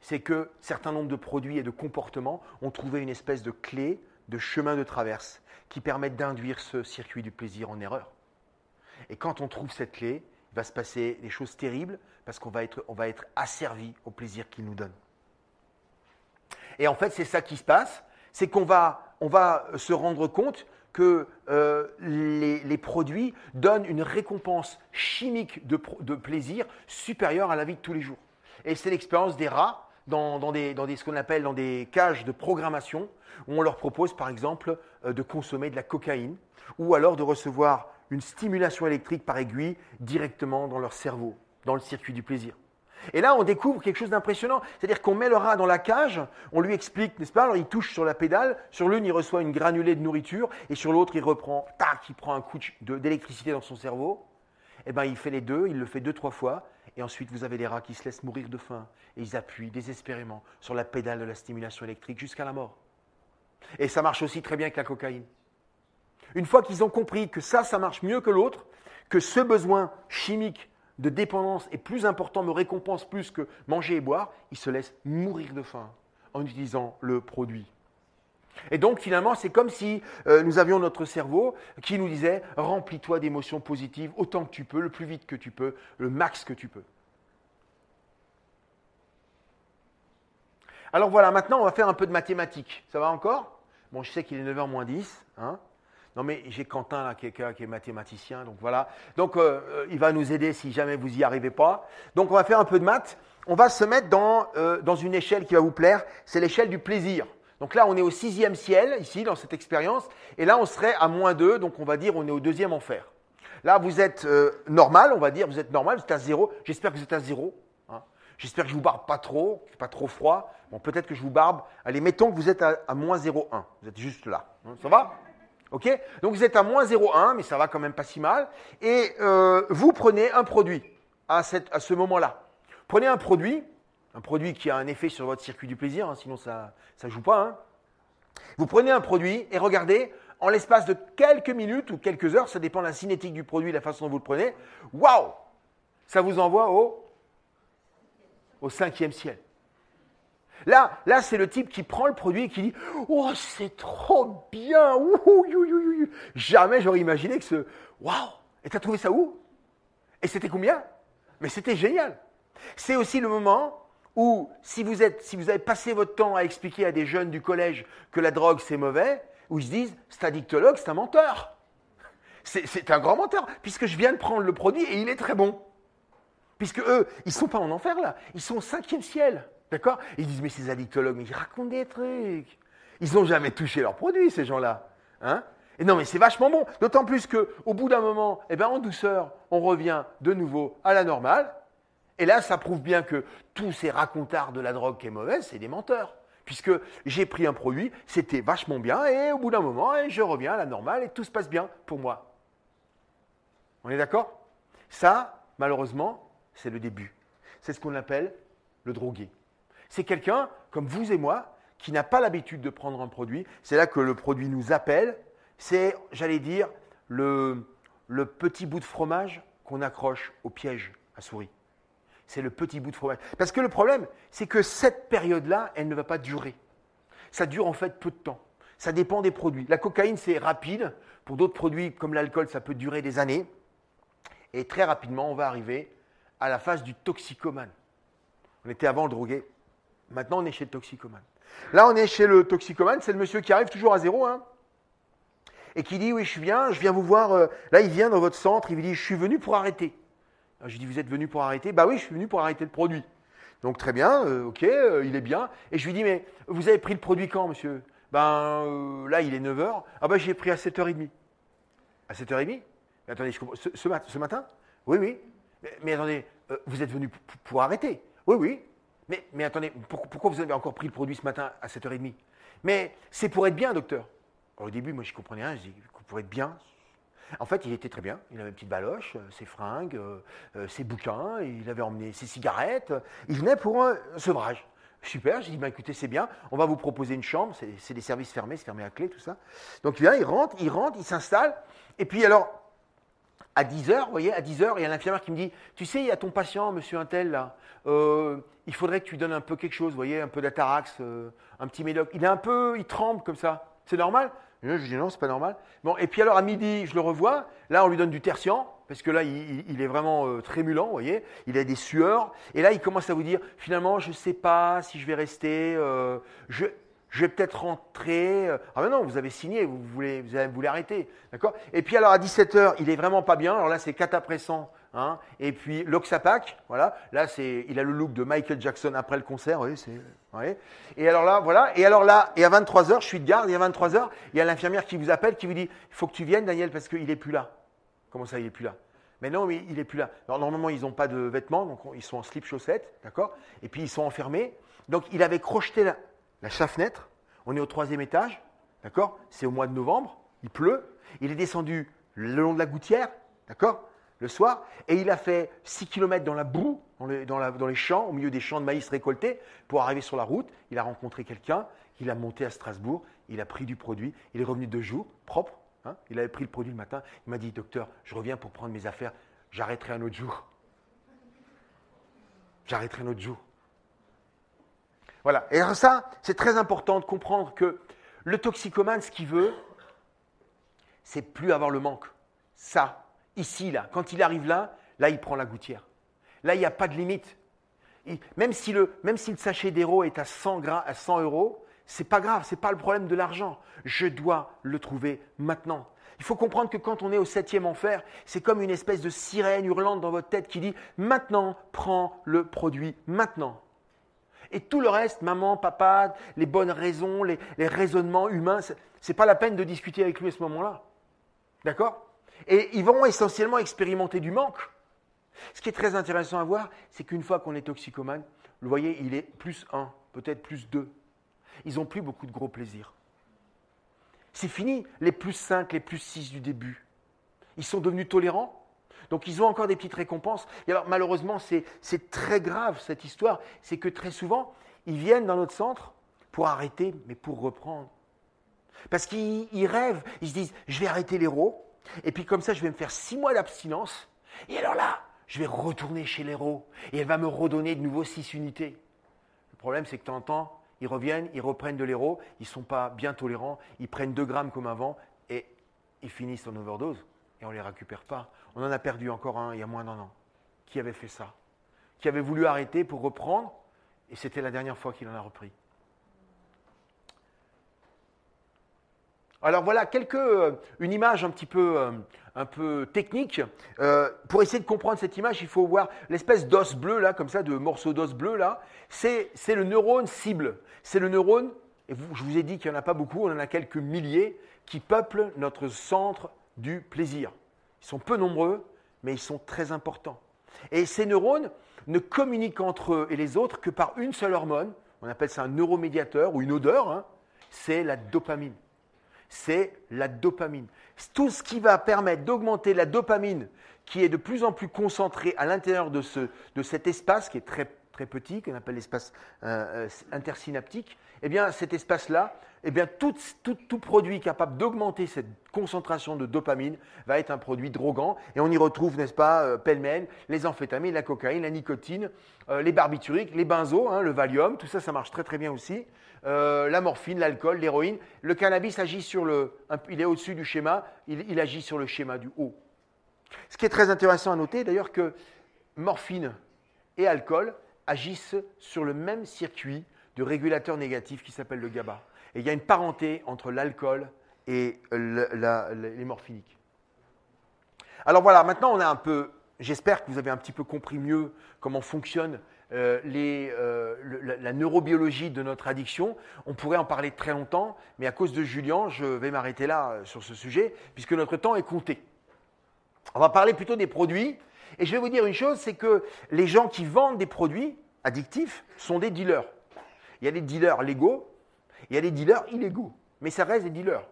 c'est que certains nombres de produits et de comportements ont trouvé une espèce de clé, de chemin de traverse, qui permettent d'induire ce circuit du plaisir en erreur. Et quand on trouve cette clé, il va se passer des choses terribles, parce qu'on va être asservi au plaisir qu'il nous donne. Et en fait, c'est ça qui se passe, c'est qu'on va se rendre compte que les produits donnent une récompense chimique de plaisir supérieure à la vie de tous les jours. Et c'est l'expérience des rats dans ce qu'on appelle dans des cages de programmation, où on leur propose par exemple de consommer de la cocaïne, ou alors de recevoir une stimulation électrique par aiguille directement dans leur cerveau, dans le circuit du plaisir. Et là, on découvre quelque chose d'impressionnant. C'est-à-dire qu'on met le rat dans la cage, on lui explique, n'est-ce pas? Alors, il touche sur la pédale. Sur l'une, il reçoit une granulée de nourriture. Et sur l'autre, il prend un coup d'électricité dans son cerveau. Eh bien, il fait les deux, il le fait 2-3 fois. Et ensuite, vous avez les rats qui se laissent mourir de faim. Et ils appuient désespérément sur la pédale de la stimulation électrique jusqu'à la mort. Et ça marche aussi très bien avec la cocaïne. Une fois qu'ils ont compris que ça marche mieux que l'autre, que ce besoin chimique de dépendance est plus important, me récompense plus que manger et boire, ils se laissent mourir de faim en utilisant le produit. Et donc finalement, c'est comme si nous avions notre cerveau qui nous disait « remplis-toi d'émotions positives autant que tu peux, le plus vite que tu peux, le max que tu peux ». Alors voilà, maintenant on va faire un peu de mathématiques. Ça va encore? Bon, je sais qu'il est 9h moins 10, hein. Non, mais j'ai Quentin, là, quelqu'un qui est mathématicien, donc voilà. Donc, il va nous aider si jamais vous n'y arrivez pas. Donc, on va faire un peu de maths. On va se mettre dans une échelle qui va vous plaire. C'est l'échelle du plaisir. Donc là, on est au 6e ciel, ici, dans cette expérience. Et là, on serait à -2, donc on va dire on est au 2e enfer. Là, vous êtes normal, on va dire, vous êtes normal, vous êtes à 0. J'espère que vous êtes à 0. Hein. J'espère que je ne vous barbe pas trop, pas trop froid. Bon, peut-être que je vous barbe. Allez, mettons que vous êtes à -0,1. Vous êtes juste là. Hein, ça va? Ok? Donc vous êtes à -0,1, mais ça va quand même pas si mal. Et vous prenez un produit à ce moment-là. Prenez un produit qui a un effet sur votre circuit du plaisir, hein, sinon ça ne joue pas. Hein. Vous prenez un produit et regardez, en l'espace de quelques minutes ou quelques heures, ça dépend de la cinétique du produit, la façon dont vous le prenez, waouh! Ça vous envoie au 5e ciel. Là, c'est le type qui prend le produit et qui dit « Oh, c'est trop bien! Jamais j'aurais imaginé que ce... Waouh! Et t'as trouvé ça où? Et c'était combien? Mais c'était génial! C'est aussi le moment où, si vous avez passé votre temps à expliquer à des jeunes du collège que la drogue, c'est mauvais, où ils se disent « Cet addictologue, c'est un menteur! C'est un grand menteur, puisque je viens de prendre le produit et il est très bon. » Puisque eux, ils ne sont pas en enfer là, ils sont au 5e ciel. D'accord? Ils disent, mais ces addictologues, mais ils racontent des trucs. Ils n'ont jamais touché leurs produits, ces gens-là. Hein? Et non, mais c'est vachement bon. D'autant plus qu'au bout d'un moment, eh ben, en douceur, on revient de nouveau à la normale. Et là, ça prouve bien que tous ces racontards de la drogue qui est mauvaise, c'est des menteurs. Puisque j'ai pris un produit, c'était vachement bien, et au bout d'un moment, je reviens à la normale et tout se passe bien pour moi. On est d'accord? Ça, malheureusement, c'est le début. C'est ce qu'on appelle le drogué. C'est quelqu'un, comme vous et moi, qui n'a pas l'habitude de prendre un produit. C'est là que le produit nous appelle. C'est, j'allais dire, le petit bout de fromage qu'on accroche au piège à souris. C'est le petit bout de fromage. Parce que le problème, c'est que cette période-là, elle ne va pas durer. Ça dure en fait peu de temps. Ça dépend des produits. La cocaïne, c'est rapide. Pour d'autres produits, comme l'alcool, ça peut durer des années. Et très rapidement, on va arriver à la phase du toxicomane. On était avant le drogué. Maintenant, on est chez le toxicomane. Là, on est chez le toxicomane. C'est le monsieur qui arrive toujours à zéro, hein, et qui dit, oui, je viens vous voir. Là, il vient dans votre centre. Il vous dit, je suis venu pour arrêter. Alors, je lui dis, vous êtes venu pour arrêter? Bah oui, je suis venu pour arrêter le produit. Donc, très bien, ok, il est bien. Et je lui dis, mais vous avez pris le produit quand, monsieur? Là, il est 9 heures. Ah ben, j'ai pris à 7h30. À 7h30? Mais attendez, ce matin? Oui, oui. Mais attendez, vous êtes venu pour arrêter? Oui, oui. Mais attendez, pourquoi vous avez encore pris le produit ce matin à 7h30? Mais c'est pour être bien, docteur. Alors, au début, moi, je ne comprenais rien. Je dis, pour être bien. En fait, il était très bien. Il avait une petite baloche, ses fringues, ses bouquins. Il avait emmené ses cigarettes. Il venait pour un sevrage. Super, j'ai dit, écoutez, c'est bien, on va vous proposer une chambre, c'est des services fermés, c'est fermé à clé, tout ça. Donc il vient, il rentre, il s'installe, et puis alors, à 10h, vous voyez, à 10h, il y a l'infirmière qui me dit, tu sais, il y a ton patient, monsieur Untel, là, il faudrait que tu lui donnes un peu quelque chose, vous voyez, un peu d'Atarax, un petit médoc. Il tremble comme ça, c'est normal? Je dis non, c'est pas normal. Bon, et puis alors à midi, je le revois, là on lui donne du tertian, parce que là il est vraiment trémulant, vous voyez, il a des sueurs, et là il commence à vous dire, finalement je ne sais pas si je vais rester, je vais peut-être rentrer. Ah ben non, vous avez signé, vous voulez arrêter, d'accord? Et puis alors à 17h, il est vraiment pas bien, alors là c'est catapressant, hein, et puis l'Oxapac, voilà, là il a le look de Michael Jackson après le concert, vous voyez, ouais. Et alors là, voilà, et alors là, et à 23h, je suis de garde, et à 23h, il y a l'infirmière qui vous appelle, qui vous dit, il faut que tu viennes, Daniel, parce qu'il n'est plus là. Comment ça, il n'est plus là? Mais non, mais il n'est plus là. Alors, normalement, ils n'ont pas de vêtements, donc ils sont en slip-chaussettes, d'accord? Et puis, ils sont enfermés. Donc, il avait crocheté la fenêtre. On est au 3e étage, d'accord? C'est au mois de novembre, il pleut. Il est descendu le long de la gouttière, d'accord? Le soir, et il a fait 6 km dans la boue, dans les champs, au milieu des champs de maïs récoltés, pour arriver sur la route. Il a rencontré quelqu'un, il a monté à Strasbourg, il a pris du produit, il est revenu 2 jours, propre. Hein, il avait pris le produit le matin, il m'a dit, docteur, je reviens pour prendre mes affaires, j'arrêterai un autre jour. J'arrêterai un autre jour. Voilà, et alors ça, c'est très important de comprendre que le toxicomane, ce qu'il veut, c'est plus avoir le manque. Ça. Ici, là, quand il arrive là, il prend la gouttière. Là, il n'y a pas de limite. Même si le sachet d'héros est à 100 €, c'est pas grave, c'est pas le problème de l'argent. Je dois le trouver maintenant. Il faut comprendre que quand on est au 7e enfer, c'est comme une espèce de sirène hurlante dans votre tête qui dit « Maintenant, prends le produit, maintenant ». Et tout le reste, maman, papa, les bonnes raisons, les raisonnements humains, c'est pas la peine de discuter avec lui à ce moment-là. D'accord? Et ils vont essentiellement expérimenter du manque. Ce qui est très intéressant à voir, c'est qu'une fois qu'on est toxicomane, vous voyez, il est +1, peut-être +2. Ils n'ont plus beaucoup de gros plaisirs. C'est fini les +5, les +6 du début. Ils sont devenus tolérants, donc ils ont encore des petites récompenses. Et alors malheureusement, c'est très grave cette histoire, c'est que très souvent, ils viennent dans notre centre pour arrêter, mais pour reprendre. Parce qu'ils rêvent, ils se disent, je vais arrêter l'héros, et puis comme ça, je vais me faire 6 mois d'abstinence, et alors là, je vais retourner chez l'héros, et elle va me redonner de nouveau 6 unités. Le problème, c'est que de temps en temps, ils reviennent, ils reprennent de l'héros, ils ne sont pas bien tolérants, ils prennent 2 grammes comme avant, et ils finissent en overdose, et on ne les récupère pas. On en a perdu encore un il y a moins d'1 an. Qui avait fait ça? Qui avait voulu arrêter pour reprendre, et c'était la dernière fois qu'il en a repris. Alors voilà, une image un peu technique. Pour essayer de comprendre cette image, il faut voir l'espèce d'os bleu là, comme ça, de morceaux d'os bleu là. C'est le neurone cible. C'est le neurone, et je vous ai dit qu'il n'y en a pas beaucoup, on en a quelques milliers, qui peuplent notre centre du plaisir. Ils sont peu nombreux, mais ils sont très importants. Et ces neurones ne communiquent entre eux et les autres que par une seule hormone. On appelle ça un neuromédiateur ou une odeur, hein, c'est la dopamine. C'est la dopamine. Tout ce qui va permettre d'augmenter la dopamine qui est de plus en plus concentrée à l'intérieur de cet espace qui est très très petit, qu'on appelle l'espace intersynaptique, eh bien cet espace-là, eh bien tout produit capable d'augmenter cette concentration de dopamine va être un produit drogant. Et on y retrouve, n'est-ce pas, pêle-mêle, les amphétamines, la cocaïne, la nicotine, les barbituriques, les benzos, le Valium, tout ça, ça marche très très bien aussi. La morphine, l'alcool, l'héroïne. Le cannabis agit il est au-dessus du schéma, il agit sur le schéma du haut. Ce qui est très intéressant à noter d'ailleurs que morphine et alcool agissent sur le même circuit de régulateur négatif qui s'appelle le GABA. Et il y a une parenté entre l'alcool et les morphiniques. Alors voilà, maintenant on a un peu, j'espère que vous avez un petit peu compris mieux comment fonctionne la neurobiologie de notre addiction. On pourrait en parler très longtemps, mais à cause de Julien, je vais m'arrêter là sur ce sujet, puisque notre temps est compté. On va parler plutôt des produits, et je vais vous dire une chose, c'est que les gens qui vendent des produits addictifs sont des dealers. Il y a des dealers légaux, il y a des dealers illégaux, mais ça reste des dealers,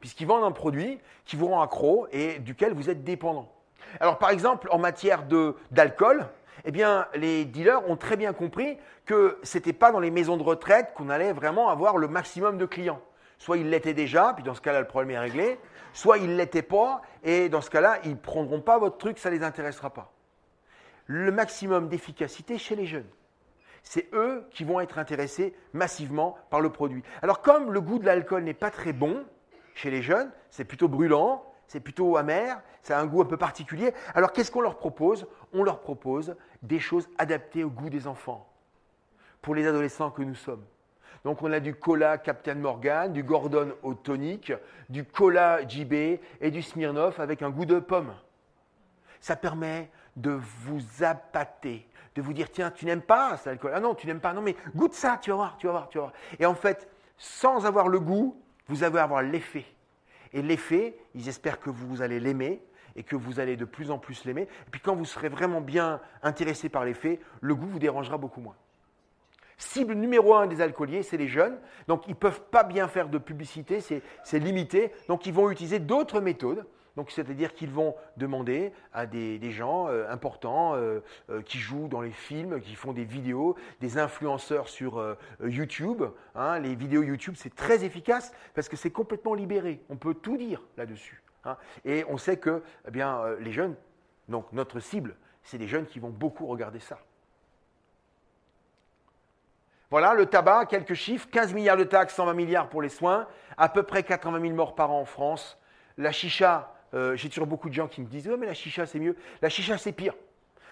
puisqu'ils vendent un produit qui vous rend accro et duquel vous êtes dépendant. Alors par exemple, en matière d'alcool, eh bien, les dealers ont très bien compris que ce n'était pas dans les maisons de retraite qu'on allait vraiment avoir le maximum de clients. Soit ils l'étaient déjà, puis dans ce cas-là, le problème est réglé, soit ils ne l'étaient pas, et dans ce cas-là, ils ne prendront pas votre truc, ça ne les intéressera pas. Le maximum d'efficacité chez les jeunes. C'est eux qui vont être intéressés massivement par le produit. Alors comme le goût de l'alcool n'est pas très bon chez les jeunes, c'est plutôt brûlant, c'est plutôt amer, ça a un goût un peu particulier. Alors qu'est-ce qu'on leur propose? On leur propose des choses adaptées au goût des enfants, pour les adolescents que nous sommes. Donc on a du cola Captain Morgan, du Gordon au tonic, du cola JB et du Smirnoff avec un goût de pomme. Ça permet de vous appâter, de vous dire tiens, tu n'aimes pas cet alcool. Ah non, tu n'aimes pas. Non mais goûte ça, tu vas voir, tu vas voir, tu vas voir. Et en fait, sans avoir le goût, vous allez avoir l'effet. Et l'effet, ils espèrent que vous allez l'aimer et que vous allez de plus en plus l'aimer. Et puis quand vous serez vraiment bien intéressé par l'effet, le goût vous dérangera beaucoup moins. Cible numéro 1 des alcooliers, c'est les jeunes. Donc ils ne peuvent pas bien faire de publicité, c'est limité. Donc ils vont utiliser d'autres méthodes. Donc c'est-à-dire qu'ils vont demander à des gens importants qui jouent dans les films, qui font des vidéos, des influenceurs sur YouTube. Les vidéos YouTube, c'est très efficace parce que c'est complètement libéré. On peut tout dire là-dessus. Et on sait que les jeunes, donc notre cible, c'est des jeunes qui vont beaucoup regarder ça. Voilà, le tabac, quelques chiffres, 15 milliards de taxes, 120 milliards pour les soins, à peu près 80 000 morts par an en France. La chicha, j'ai toujours beaucoup de gens qui me disent « Oh, mais la chicha, c'est mieux ». La chicha, c'est pire.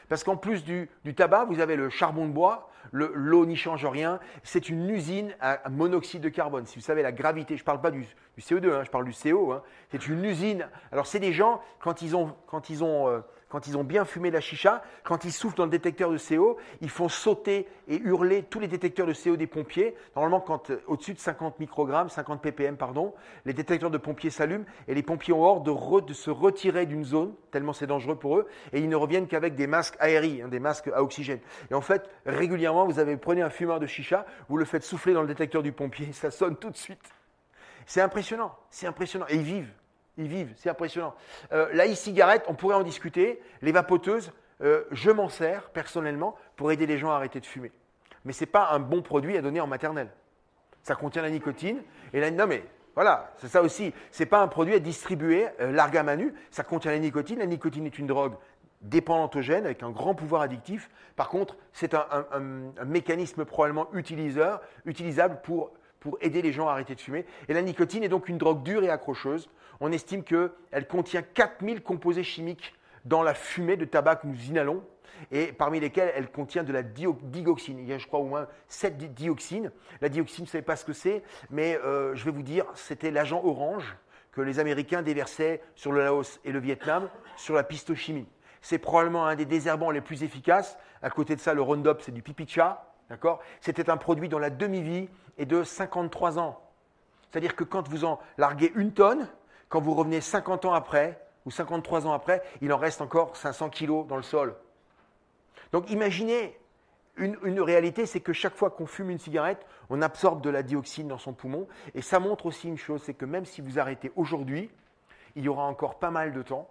Parce qu'en plus du tabac, vous avez le charbon de bois, l'eau n'y change rien. C'est une usine à monoxyde de carbone. Si vous savez la gravité, je ne parle pas du CO2, je parle du CO. C'est une usine. Alors, c'est des gens, quand ils ont bien fumé la chicha, quand ils soufflent dans le détecteur de CO, ils font sauter et hurler tous les détecteurs de CO des pompiers. Normalement, au-dessus de 50 microgrammes, 50 ppm, pardon, les détecteurs de pompiers s'allument et les pompiers ont ordre de se retirer d'une zone, tellement c'est dangereux pour eux, et ils ne reviennent qu'avec des masques aéris, des masques à oxygène. Et en fait, régulièrement, prenez un fumeur de chicha, vous le faites souffler dans le détecteur du pompier, ça sonne tout de suite. C'est impressionnant, et ils vivent, c'est impressionnant. La e-cigarette, on pourrait en discuter. Les vapoteuses, je m'en sers personnellement pour aider les gens à arrêter de fumer. Mais ce n'est pas un bon produit à donner en maternelle. Ça contient la nicotine. Non mais voilà, c'est ça aussi. Ce n'est pas un produit à distribuer largue à main nue. Ça contient la nicotine. La nicotine est une drogue dépendantogène avec un grand pouvoir addictif. Par contre, c'est un mécanisme probablement utilisable pour aider les gens à arrêter de fumer. Et la nicotine est donc une drogue dure et accrocheuse. On estime qu'elle contient 4000 composés chimiques dans la fumée de tabac que nous inhalons, et parmi lesquels elle contient de la digoxine. Il y a, je crois, au moins 7 dioxines. La dioxine, vous ne savez pas ce que c'est, mais je vais vous dire, c'était l'agent orange que les Américains déversaient sur le Laos et le Vietnam sur la pistochimie. C'est probablement un des désherbants les plus efficaces. À côté de ça, le Roundup, c'est du pipi de chat. D'accord ? C'était un produit dont la demi-vie est de 53 ans. C'est-à-dire que quand vous en larguez une tonne, quand vous revenez 50 ans après ou 53 ans après, il en reste encore 500 kilos dans le sol. Donc imaginez, une réalité, c'est que chaque fois qu'on fume une cigarette, on absorbe de la dioxine dans son poumon. Et ça montre aussi une chose, c'est que même si vous arrêtez aujourd'hui, il y aura encore pas mal de temps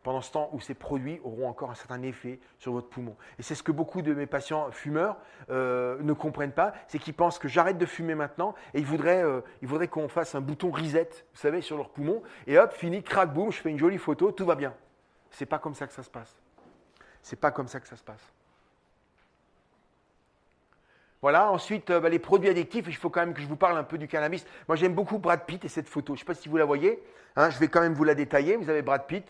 pendant ce temps où ces produits auront encore un certain effet sur votre poumon. Et c'est ce que beaucoup de mes patients fumeurs ne comprennent pas, c'est qu'ils pensent que j'arrête de fumer maintenant et ils voudraient qu'on fasse un bouton reset, vous savez, sur leur poumon, et hop, fini, crac, boum, je fais une jolie photo, tout va bien. C'est pas comme ça que ça se passe. C'est pas comme ça que ça se passe. Voilà, ensuite, les produits addictifs, il faut quand même que je vous parle un peu du cannabis. Moi, j'aime beaucoup Brad Pitt et cette photo. Je ne sais pas si vous la voyez. Hein, je vais quand même vous la détailler. Vous avez Brad Pitt.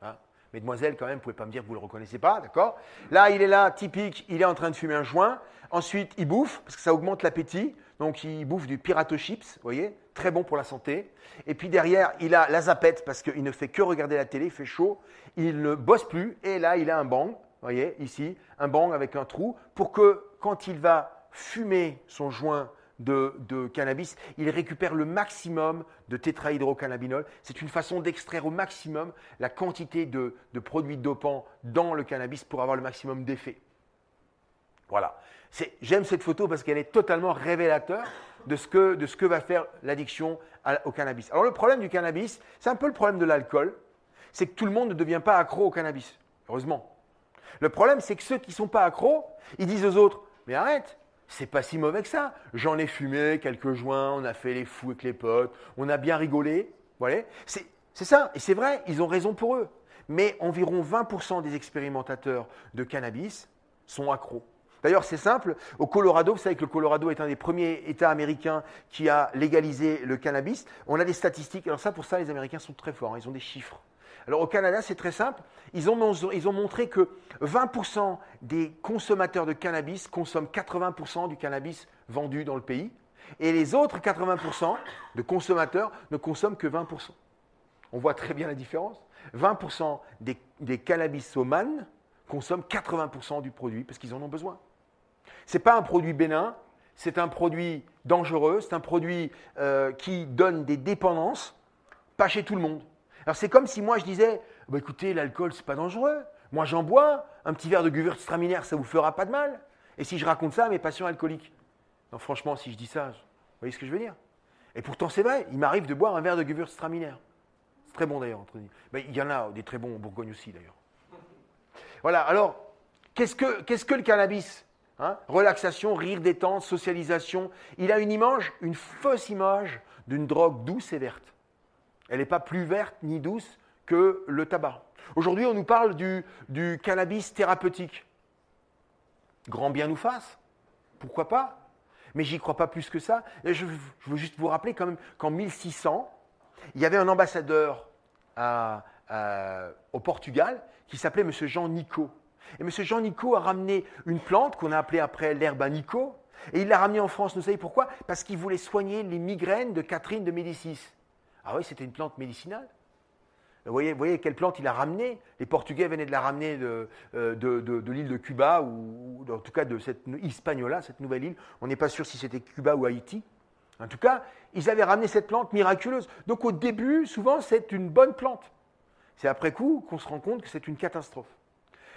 Hein, mesdemoiselles, quand même, vous ne pouvez pas me dire que vous ne le reconnaissez pas, d'accord? Là, il est là, typique, il est en train de fumer un joint. Ensuite, il bouffe, parce que ça augmente l'appétit. Donc, il bouffe du Pirato Chips, vous voyez, très bon pour la santé. Et puis derrière, il a la zapette, parce qu'il ne fait que regarder la télé, il fait chaud. Il ne bosse plus. Et là, il a un bang, vous voyez, ici, un bang avec un trou, pour que quand il va fumer son joint de cannabis, il récupère le maximum de tétrahydrocannabinol. C'est une façon d'extraire au maximum la quantité de produits dopants dans le cannabis pour avoir le maximum d'effet. Voilà. J'aime cette photo parce qu'elle est totalement révélateur de ce que va faire l'addiction au cannabis. Alors le problème du cannabis, c'est un peu le problème de l'alcool, c'est que tout le monde ne devient pas accro au cannabis, heureusement. Le problème, c'est que ceux qui ne sont pas accros, ils disent aux autres, mais arrête, c'est pas si mauvais que ça. J'en ai fumé quelques joints, on a fait les fous avec les potes, on a bien rigolé. Voilà. C'est ça, et c'est vrai, ils ont raison pour eux. Mais environ 20% des expérimentateurs de cannabis sont accros. D'ailleurs, c'est simple, au Colorado, vous savez que le Colorado est un des premiers États américains qui a légalisé le cannabis. On a des statistiques, alors ça, pour ça, les Américains sont très forts, hein, ils ont des chiffres. Alors au Canada, c'est très simple. Ils ont montré que 20% des consommateurs de cannabis consomment 80% du cannabis vendu dans le pays. Et les autres 80% de consommateurs ne consomment que 20%. On voit très bien la différence. 20% des cannabisomanes consomment 80% du produit parce qu'ils en ont besoin. Ce n'est pas un produit bénin, c'est un produit dangereux, c'est un produit qui donne des dépendances, pas chez tout le monde. Alors c'est comme si moi je disais, bah, écoutez, l'alcool c'est pas dangereux, moi j'en bois, un petit verre de Gewürztraminer ça vous fera pas de mal. Et si je raconte ça à mes patients alcooliques? Non, franchement, si je dis ça, vous voyez ce que je veux dire? Et pourtant c'est vrai, il m'arrive de boire un verre de Gewürztraminer. C'est très bon d'ailleurs, entre nous. Mais il y en a des très bons en Bourgogne aussi d'ailleurs. Voilà, alors, qu'est-ce que le cannabis? Hein? Relaxation, rire, détente, socialisation. Il a une image, une fausse image d'une drogue douce et verte. Elle n'est pas plus verte ni douce que le tabac. Aujourd'hui, on nous parle du cannabis thérapeutique. Grand bien nous fasse. Pourquoi pas? Mais j'y crois pas plus que ça. Et je veux juste vous rappeler quand même qu'en 1600, il y avait un ambassadeur au Portugal qui s'appelait M. Jean Nicot. Et M. Jean Nicot a ramené une plante qu'on a appelée après l'herbe à Nicot. Et il l'a ramenée en France. Vous savez pourquoi? Parce qu'il voulait soigner les migraines de Catherine de Médicis. Ah oui, c'était une plante médicinale. Vous voyez quelle plante il a ramenée? Les Portugais venaient de la ramener de l'île de Cuba, ou en tout cas de cette Hispaniola, cette nouvelle île. On n'est pas sûr si c'était Cuba ou Haïti. En tout cas, ils avaient ramené cette plante miraculeuse. Donc au début, souvent, c'est une bonne plante. C'est après coup qu'on se rend compte que c'est une catastrophe.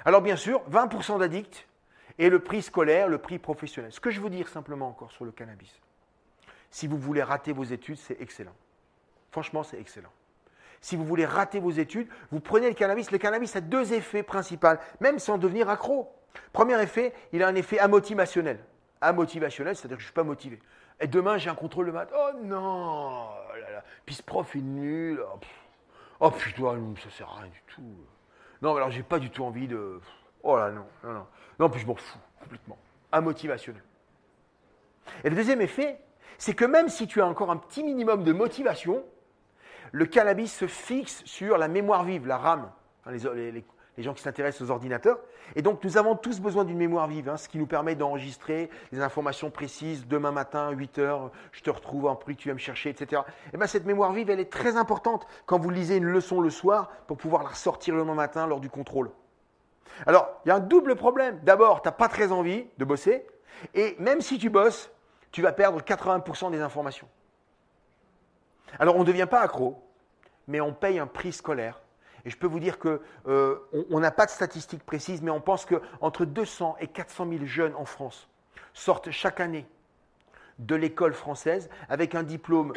Alors bien sûr, 20% d'addicts et le prix scolaire, le prix professionnel. Ce que je veux dire simplement encore sur le cannabis, si vous voulez rater vos études, c'est excellent. Franchement, c'est excellent. Si vous voulez rater vos études, vous prenez le cannabis. Le cannabis a deux effets principaux, même sans devenir accro. Premier effet, il a un effet amotivationnel. Amotivationnel, c'est-à-dire que je ne suis pas motivé. Et demain, j'ai un contrôle le matin. Oh non, oh là là. Puis ce prof est nul. Oh putain, ça ne sert à rien du tout. Non, alors j'ai pas du tout envie de... Oh là, non. Non, puis je m'en fous complètement. Amotivationnel. Et le deuxième effet, c'est que même si tu as encore un petit minimum de motivation, le cannabis se fixe sur la mémoire vive, la RAM, hein, les gens qui s'intéressent aux ordinateurs. Et donc, nous avons tous besoin d'une mémoire vive, hein, ce qui nous permet d'enregistrer des informations précises. Demain matin, 8 heures, je te retrouve en prix, tu vas me chercher, etc. Et bien, cette mémoire vive, elle est très importante quand vous lisez une leçon le soir pour pouvoir la ressortir le lendemain matin lors du contrôle. Alors, il y a un double problème. D'abord, tu n'as pas très envie de bosser. Et même si tu bosses, tu vas perdre 80% des informations. Alors, on ne devient pas accro, mais on paye un prix scolaire. Et je peux vous dire qu'on n'a pas de statistiques précises, mais on pense qu'entre 200 et 400 000 jeunes en France sortent chaque année de l'école française avec un diplôme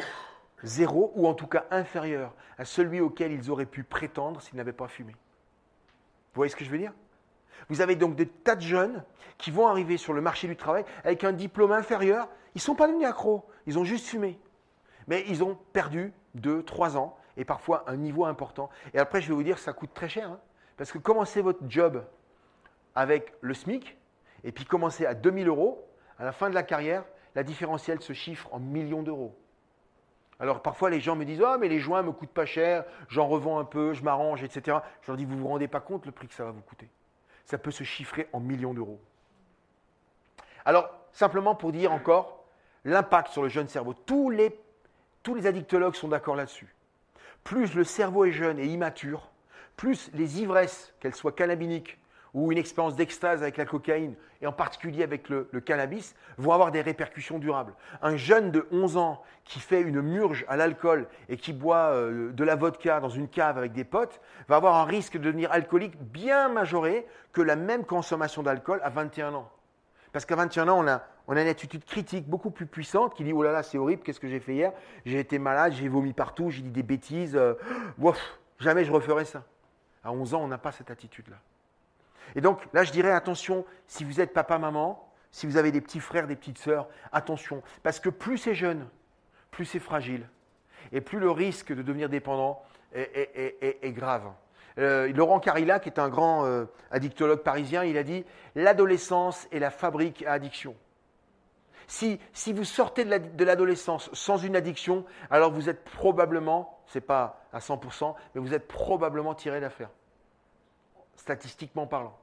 zéro, ou en tout cas inférieur à celui auquel ils auraient pu prétendre s'ils n'avaient pas fumé. voyez ce que je veux dire? Vous avez donc des tas de jeunes qui vont arriver sur le marché du travail avec un diplôme inférieur. Ils ne sont pas devenus accros, ils ont juste fumé. Mais ils ont perdu 2, 3 ans et parfois un niveau important. Et après, je vais vous dire, ça coûte très cher. Hein, parce que commencez votre job avec le SMIC et puis commencez à 2 000 euros, à la fin de la carrière, la différentielle se chiffre en millions d'euros. Alors parfois les gens me disent « Ah mais les joints ne me coûtent pas cher, j'en revends un peu, je m'arrange, etc. » Je leur dis « Vous ne vous rendez pas compte le prix que ça va vous coûter. Ça peut se chiffrer en millions d'euros. » Alors simplement pour dire encore l'impact sur le jeune cerveau. Tous les addictologues sont d'accord là-dessus. Plus le cerveau est jeune et immature, plus les ivresses, qu'elles soient cannabiniques ou une expérience d'extase avec la cocaïne, et en particulier avec le cannabis, vont avoir des répercussions durables. Un jeune de 11 ans qui fait une murge à l'alcool et qui boit de la vodka dans une cave avec des potes va avoir un risque de devenir alcoolique bien majoré que la même consommation d'alcool à 21 ans. Parce qu'à 21 ans, on a une attitude critique beaucoup plus puissante qui dit « Oh là là, c'est horrible, qu'est-ce que j'ai fait hier? J'ai été malade, j'ai vomi partout, j'ai dit des bêtises. Jamais je referai ça. » À 11 ans, on n'a pas cette attitude-là. Et donc là, je dirais attention, si vous êtes papa, maman, si vous avez des petits frères, des petites sœurs, attention. Parce que plus c'est jeune, plus c'est fragile. Et plus le risque de devenir dépendant est grave. Laurent Carilla, qui est un grand addictologue parisien, il a dit « L'adolescence est la fabrique à addiction ». Si vous sortez de l'adolescence sans une addiction, alors vous êtes probablement, ce n'est pas à 100%, mais vous êtes probablement tiré d'affaire, statistiquement parlant.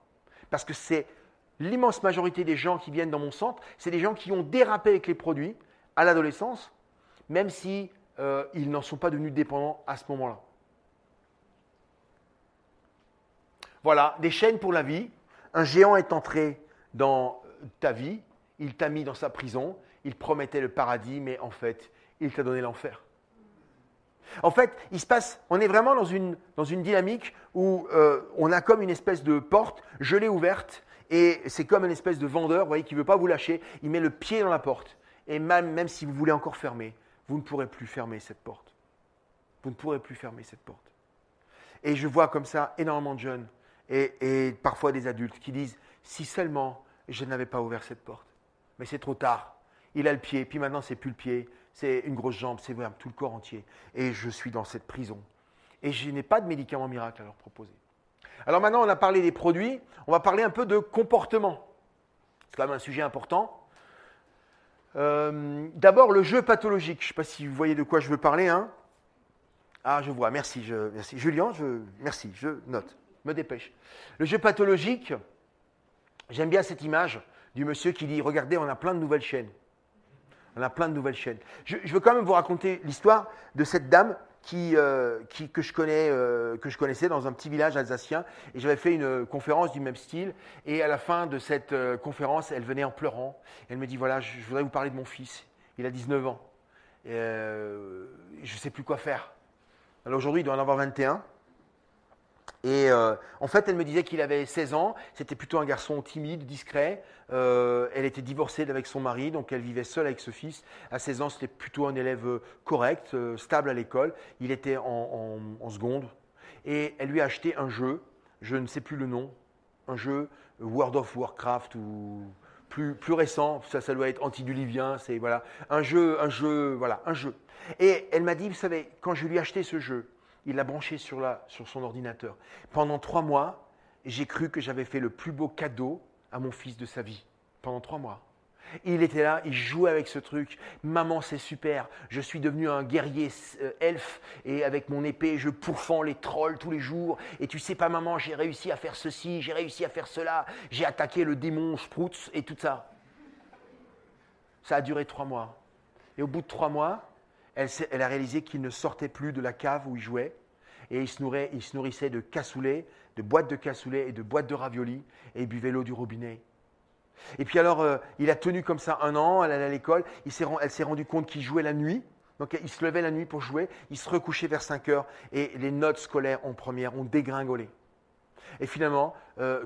Parce que c'est l'immense majorité des gens qui viennent dans mon centre, c'est des gens qui ont dérapé avec les produits à l'adolescence, même si ils n'en sont pas devenus dépendants à ce moment-là. Voilà, des chaînes pour la vie. Un géant est entré dans ta vie, il t'a mis dans sa prison, il promettait le paradis, mais en fait, il t'a donné l'enfer. En fait, on est vraiment dans une dynamique où on a comme une espèce de porte, je l'ai ouverte, et c'est comme une espèce de vendeur, vous voyez, qui ne veut pas vous lâcher, il met le pied dans la porte. Et même si vous voulez encore fermer, vous ne pourrez plus fermer cette porte. Vous ne pourrez plus fermer cette porte. Et je vois comme ça énormément de jeunes et parfois des adultes qui disent « Si seulement je n'avais pas ouvert cette porte. » Mais c'est trop tard. Il a le pied, puis maintenant c'est plus le pied, c'est une grosse jambe, c'est vraiment tout le corps entier. Et je suis dans cette prison. Et je n'ai pas de médicaments miracles à leur proposer. Alors maintenant, on a parlé des produits, on va parler un peu de comportement. C'est quand même un sujet important. D'abord, le jeu pathologique. Je ne sais pas si vous voyez de quoi je veux parler. Hein. Ah, je vois, merci. Julien, merci, je note, me dépêche. Le jeu pathologique, j'aime bien cette image du monsieur qui dit « Regardez, on a plein de nouvelles chaînes. » On a plein de nouvelles chaînes. Je veux quand même vous raconter l'histoire de cette dame que je connaissais dans un petit village alsacien. Et j'avais fait une conférence du même style. Et à la fin de cette conférence, elle venait en pleurant. Elle me dit « Voilà, je voudrais vous parler de mon fils. Il a 19 ans. Et, je ne sais plus quoi faire. » Alors aujourd'hui, il doit en avoir 21. Et en fait, elle me disait qu'il avait 16 ans, c'était plutôt un garçon timide, discret. Elle était divorcée avec son mari, donc elle vivait seule avec ce fils. À 16 ans, c'était plutôt un élève correct, stable à l'école. Il était en seconde. Et elle lui a acheté un jeu, je ne sais plus le nom, un jeu World of Warcraft ou plus récent, ça doit être Antidulivien, c'est voilà, un jeu. Et elle m'a dit, vous savez, quand je lui ai acheté ce jeu, il l'a branché sur son ordinateur. Pendant 3 mois, j'ai cru que j'avais fait le plus beau cadeau à mon fils de sa vie. Pendant 3 mois. Il était là, il jouait avec ce truc. Maman, c'est super. Je suis devenu un guerrier elfe et avec mon épée, je pourfends les trolls tous les jours. Et tu sais pas, maman, j'ai réussi à faire ceci, j'ai réussi à faire cela. J'ai attaqué le démon Sprouts et tout ça. Ça a duré 3 mois. Et au bout de 3 mois, elle a réalisé qu'il ne sortait plus de la cave où il jouait et il se nourrissait de cassoulet, de boîtes de cassoulet et de boîtes de raviolis et il buvait l'eau du robinet. Et puis alors, il a tenu comme ça 1 an, elle allait à l'école, elle s'est rendue compte qu'il jouait la nuit, donc il se levait la nuit pour jouer, il se recouchait vers 5 heures et les notes scolaires en première ont dégringolé. Et finalement,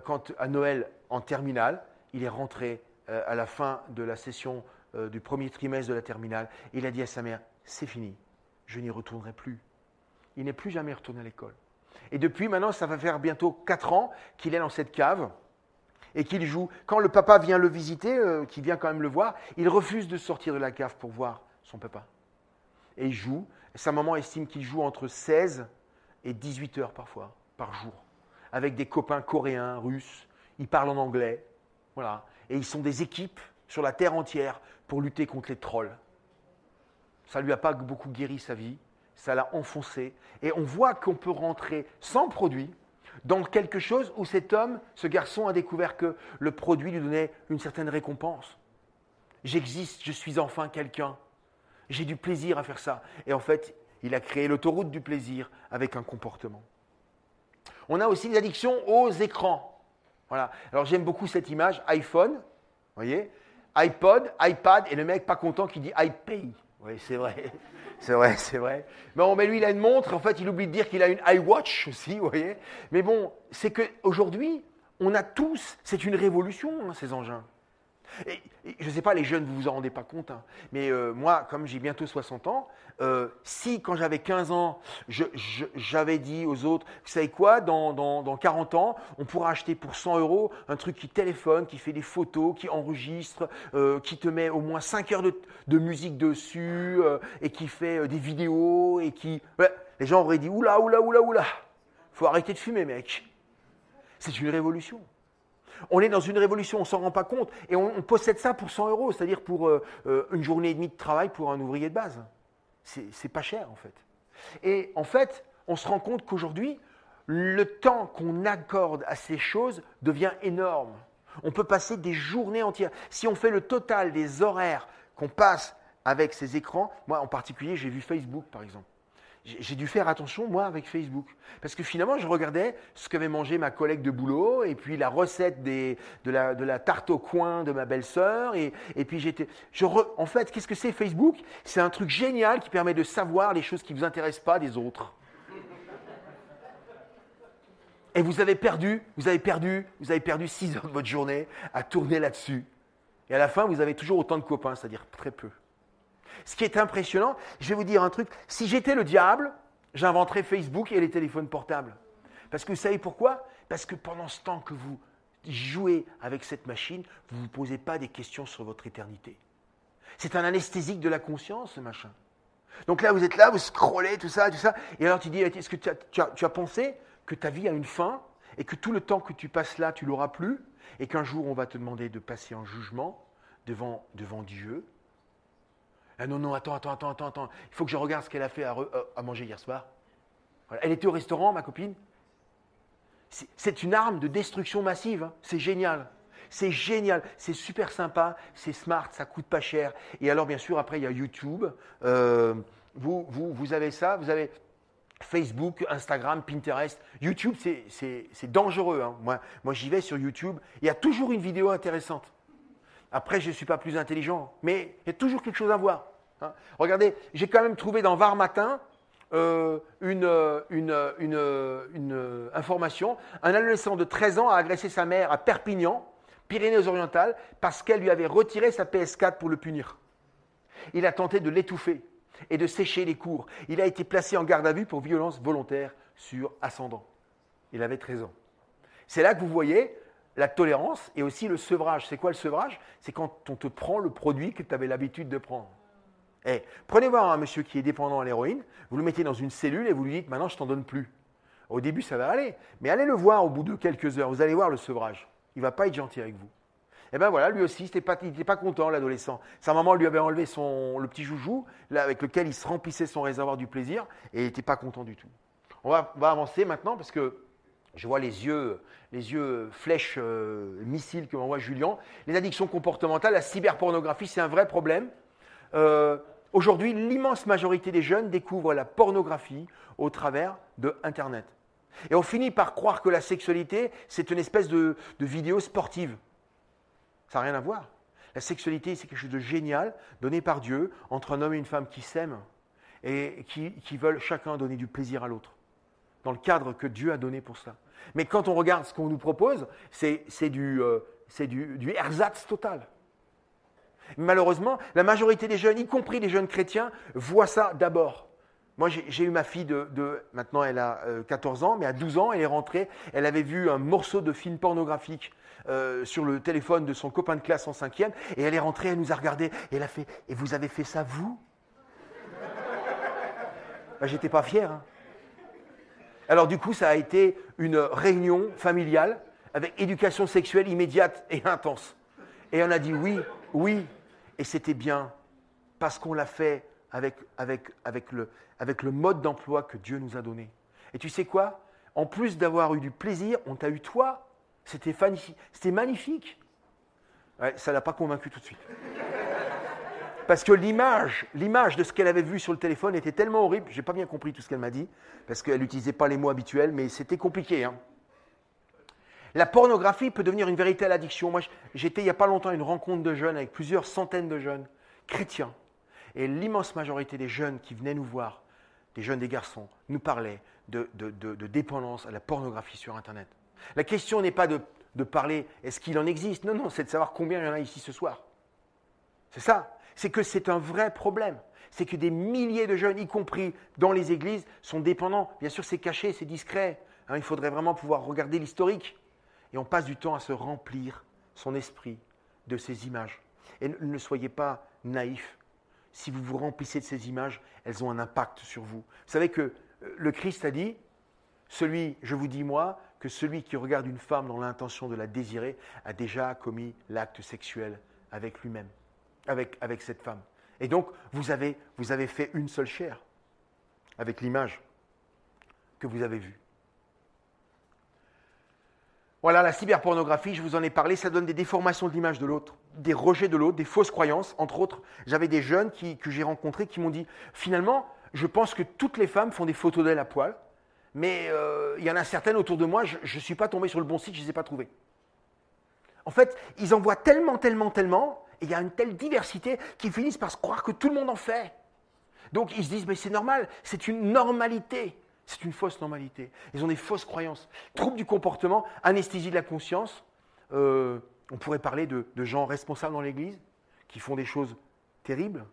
quand à Noël en terminale, il est rentré à la fin de la session du premier trimestre de la terminale, il a dit à sa mère, c'est fini, je n'y retournerai plus. Il n'est plus jamais retourné à l'école. Et depuis maintenant, ça va faire bientôt 4 ans qu'il est dans cette cave et qu'il joue. Quand le papa vient le visiter, qui vient quand même le voir, il refuse de sortir de la cave pour voir son papa. Et il joue. Et sa maman estime qu'il joue entre 16 et 18 heures parfois, par jour, avec des copains coréens, russes. Ils parlent en anglais. Voilà. Et ils sont des équipes sur la terre entière pour lutter contre les trolls. Ça ne lui a pas beaucoup guéri sa vie. Ça l'a enfoncé. Et on voit qu'on peut rentrer sans produit dans quelque chose où cet homme, ce garçon, a découvert que le produit lui donnait une certaine récompense. J'existe, je suis enfin quelqu'un. J'ai du plaisir à faire ça. Et en fait, il a créé l'autoroute du plaisir avec un comportement. On a aussi des addictions aux écrans. Voilà. Alors j'aime beaucoup cette image, iPhone, voyez, iPod, iPad, et le mec pas content qui dit iPay. Oui, c'est vrai. C'est vrai. Bon, mais lui, il a une montre. En fait, il oublie de dire qu'il a une iWatch aussi, vous voyez. Mais bon, c'est qu'aujourd'hui, on a tous, c'est une révolution, hein, ces engins. Et je ne sais pas, les jeunes, vous ne vous en rendez pas compte, hein, mais moi, comme j'ai bientôt 60 ans, si quand j'avais 15 ans, j'avais dit aux autres, vous savez quoi, dans 40 ans, on pourra acheter pour 100 € un truc qui téléphone, qui fait des photos, qui enregistre, qui te met au moins 5 heures de musique dessus, et qui fait des vidéos, et qui... Ouais, les gens auraient dit, oula, faut arrêter de fumer, mec. C'est une révolution. On est dans une révolution, on ne s'en rend pas compte. Et on possède ça pour 100 €, c'est-à-dire pour une journée et demie de travail pour un ouvrier de base. C'est pas cher, en fait. Et en fait, on se rend compte qu'aujourd'hui, le temps qu'on accorde à ces choses devient énorme. On peut passer des journées entières. Si on fait le total des horaires qu'on passe avec ces écrans, moi en particulier, j'ai vu Facebook, par exemple. J'ai dû faire attention, moi, avec Facebook. Parce que finalement, je regardais ce qu'avait mangé ma collègue de boulot, et puis la recette de la tarte au coin de ma belle-sœur. Et puis en fait, qu'est-ce que c'est Facebook? C'est un truc génial qui permet de savoir les choses qui ne vous intéressent pas des autres. Et vous avez perdu 6 heures de votre journée à tourner là-dessus. Et à la fin, vous avez toujours autant de copains, c'est-à-dire très peu. Ce qui est impressionnant, je vais vous dire un truc, si j'étais le diable, j'inventerais Facebook et les téléphones portables. Parce que vous savez pourquoi? Parce que pendant ce temps que vous jouez avec cette machine, vous ne vous posez pas des questions sur votre éternité. C'est un anesthésique de la conscience, ce machin. Donc là, vous êtes là, vous scrollez, tout ça, et alors tu dis, est-ce que tu as pensé que ta vie a une fin et que tout le temps que tu passes là, tu l'auras plus, et qu'un jour, on va te demander de passer en jugement devant Dieu? Ah non, attends. Il faut que je regarde ce qu'elle a fait à manger hier soir. Voilà. Elle était au restaurant, ma copine. C'est une arme de destruction massive. Hein. C'est génial. C'est super sympa, c'est smart, ça coûte pas cher. Et alors, bien sûr, après, il y a YouTube. Vous avez ça, vous avez Facebook, Instagram, Pinterest. YouTube, c'est dangereux. Hein. Moi, j'y vais sur YouTube. Il y a toujours une vidéo intéressante. Après, je ne suis pas plus intelligent, mais il y a toujours quelque chose à voir. Hein. Regardez, j'ai quand même trouvé dans Var Matin une information. Un adolescent de 13 ans a agressé sa mère à Perpignan, Pyrénées-Orientales, parce qu'elle lui avait retiré sa PS4 pour le punir. Il a tenté de l'étouffer et de sécher les cours. Il a été placé en garde à vue pour violence volontaire sur ascendant. Il avait 13 ans. C'est là que vous voyez la tolérance et aussi le sevrage. C'est quoi le sevrage? C'est quand on te prend le produit que tu avais l'habitude de prendre. Prenez voir un monsieur qui est dépendant à l'héroïne, vous le mettez dans une cellule et vous lui dites « maintenant je t'en donne plus ». Au début ça va aller, mais allez le voir au bout de quelques heures, vous allez voir le sevrage. Il ne va pas être gentil avec vous. Et bien voilà, lui aussi, il n'était pas content, l'adolescent. Sa maman lui avait enlevé le petit joujou là, avec lequel il se remplissait son réservoir du plaisir et il n'était pas content du tout. On va avancer maintenant parce que je vois les yeux flèches missiles que m'envoie Julien. Les addictions comportementales, la cyberpornographie, c'est un vrai problème. Aujourd'hui, l'immense majorité des jeunes découvrent la pornographie au travers de Internet. Et on finit par croire que la sexualité, c'est une espèce de vidéo sportive. Ça n'a rien à voir. La sexualité, c'est quelque chose de génial, donné par Dieu, entre un homme et une femme qui s'aiment et qui veulent chacun donner du plaisir à l'autre, dans le cadre que Dieu a donné pour cela. Mais quand on regarde ce qu'on nous propose, c'est du ersatz total. Malheureusement, la majorité des jeunes, y compris les jeunes chrétiens, voient ça d'abord. Moi, j'ai eu ma fille maintenant elle a 14 ans, mais à 12 ans, elle est rentrée, elle avait vu un morceau de film pornographique sur le téléphone de son copain de classe en 5e, et elle est rentrée, elle nous a regardé, et elle a fait « Et vous avez fait ça, vous ?» Ben, j'étais pas fier. Hein. Alors du coup, ça a été une réunion familiale avec éducation sexuelle immédiate et intense. Et on a dit oui, oui, et c'était bien, parce qu'on l'a fait avec le mode d'emploi que Dieu nous a donné. Et tu sais quoi? En plus d'avoir eu du plaisir, on t'a eu toi. C'était magnifique. Ouais, ça ne l'a pas convaincu tout de suite. Parce que l'image de ce qu'elle avait vu sur le téléphone était tellement horrible, je n'ai pas bien compris tout ce qu'elle m'a dit, parce qu'elle n'utilisait pas les mots habituels, mais c'était compliqué. Hein. La pornographie peut devenir une véritable addiction. Moi, j'étais il n'y a pas longtemps à une rencontre de jeunes avec plusieurs centaines de jeunes chrétiens. Et l'immense majorité des jeunes qui venaient nous voir, des jeunes, des garçons, nous parlaient de dépendance à la pornographie sur Internet. La question n'est pas de parler, est-ce qu'il en existe? Non, c'est de savoir combien il y en a ici ce soir. C'est ça. C'est que c'est un vrai problème. C'est que des milliers de jeunes, y compris dans les églises, sont dépendants. Bien sûr, c'est caché, c'est discret. Hein, il faudrait vraiment pouvoir regarder l'historique. Et on passe du temps à se remplir son esprit de ces images. Et ne soyez pas naïfs. Si vous vous remplissez de ces images, elles ont un impact sur vous. Vous savez que le Christ a dit, je vous dis moi, que celui qui regarde une femme dans l'intention de la désirer a déjà commis l'acte sexuel avec lui-même, avec cette femme. Et donc, vous avez fait une seule chair avec l'image que vous avez vue. Voilà, la cyberpornographie, je vous en ai parlé, ça donne des déformations de l'image de l'autre, des rejets de l'autre, des fausses croyances. Entre autres, j'avais des jeunes que j'ai rencontrés qui m'ont dit « Finalement, je pense que toutes les femmes font des photos d'elles à poil, mais il y en a certaines autour de moi, je ne suis pas tombé sur le bon site, je ne les ai pas trouvées. » En fait, ils en voient tellement, et il y a une telle diversité qu'ils finissent par se croire que tout le monde en fait. Donc ils se disent « Mais c'est normal, c'est une normalité. » C'est une fausse normalité. Ils ont des fausses croyances. Troubles du comportement, anesthésie de la conscience. On pourrait parler de gens responsables dans l'Église qui font des choses terribles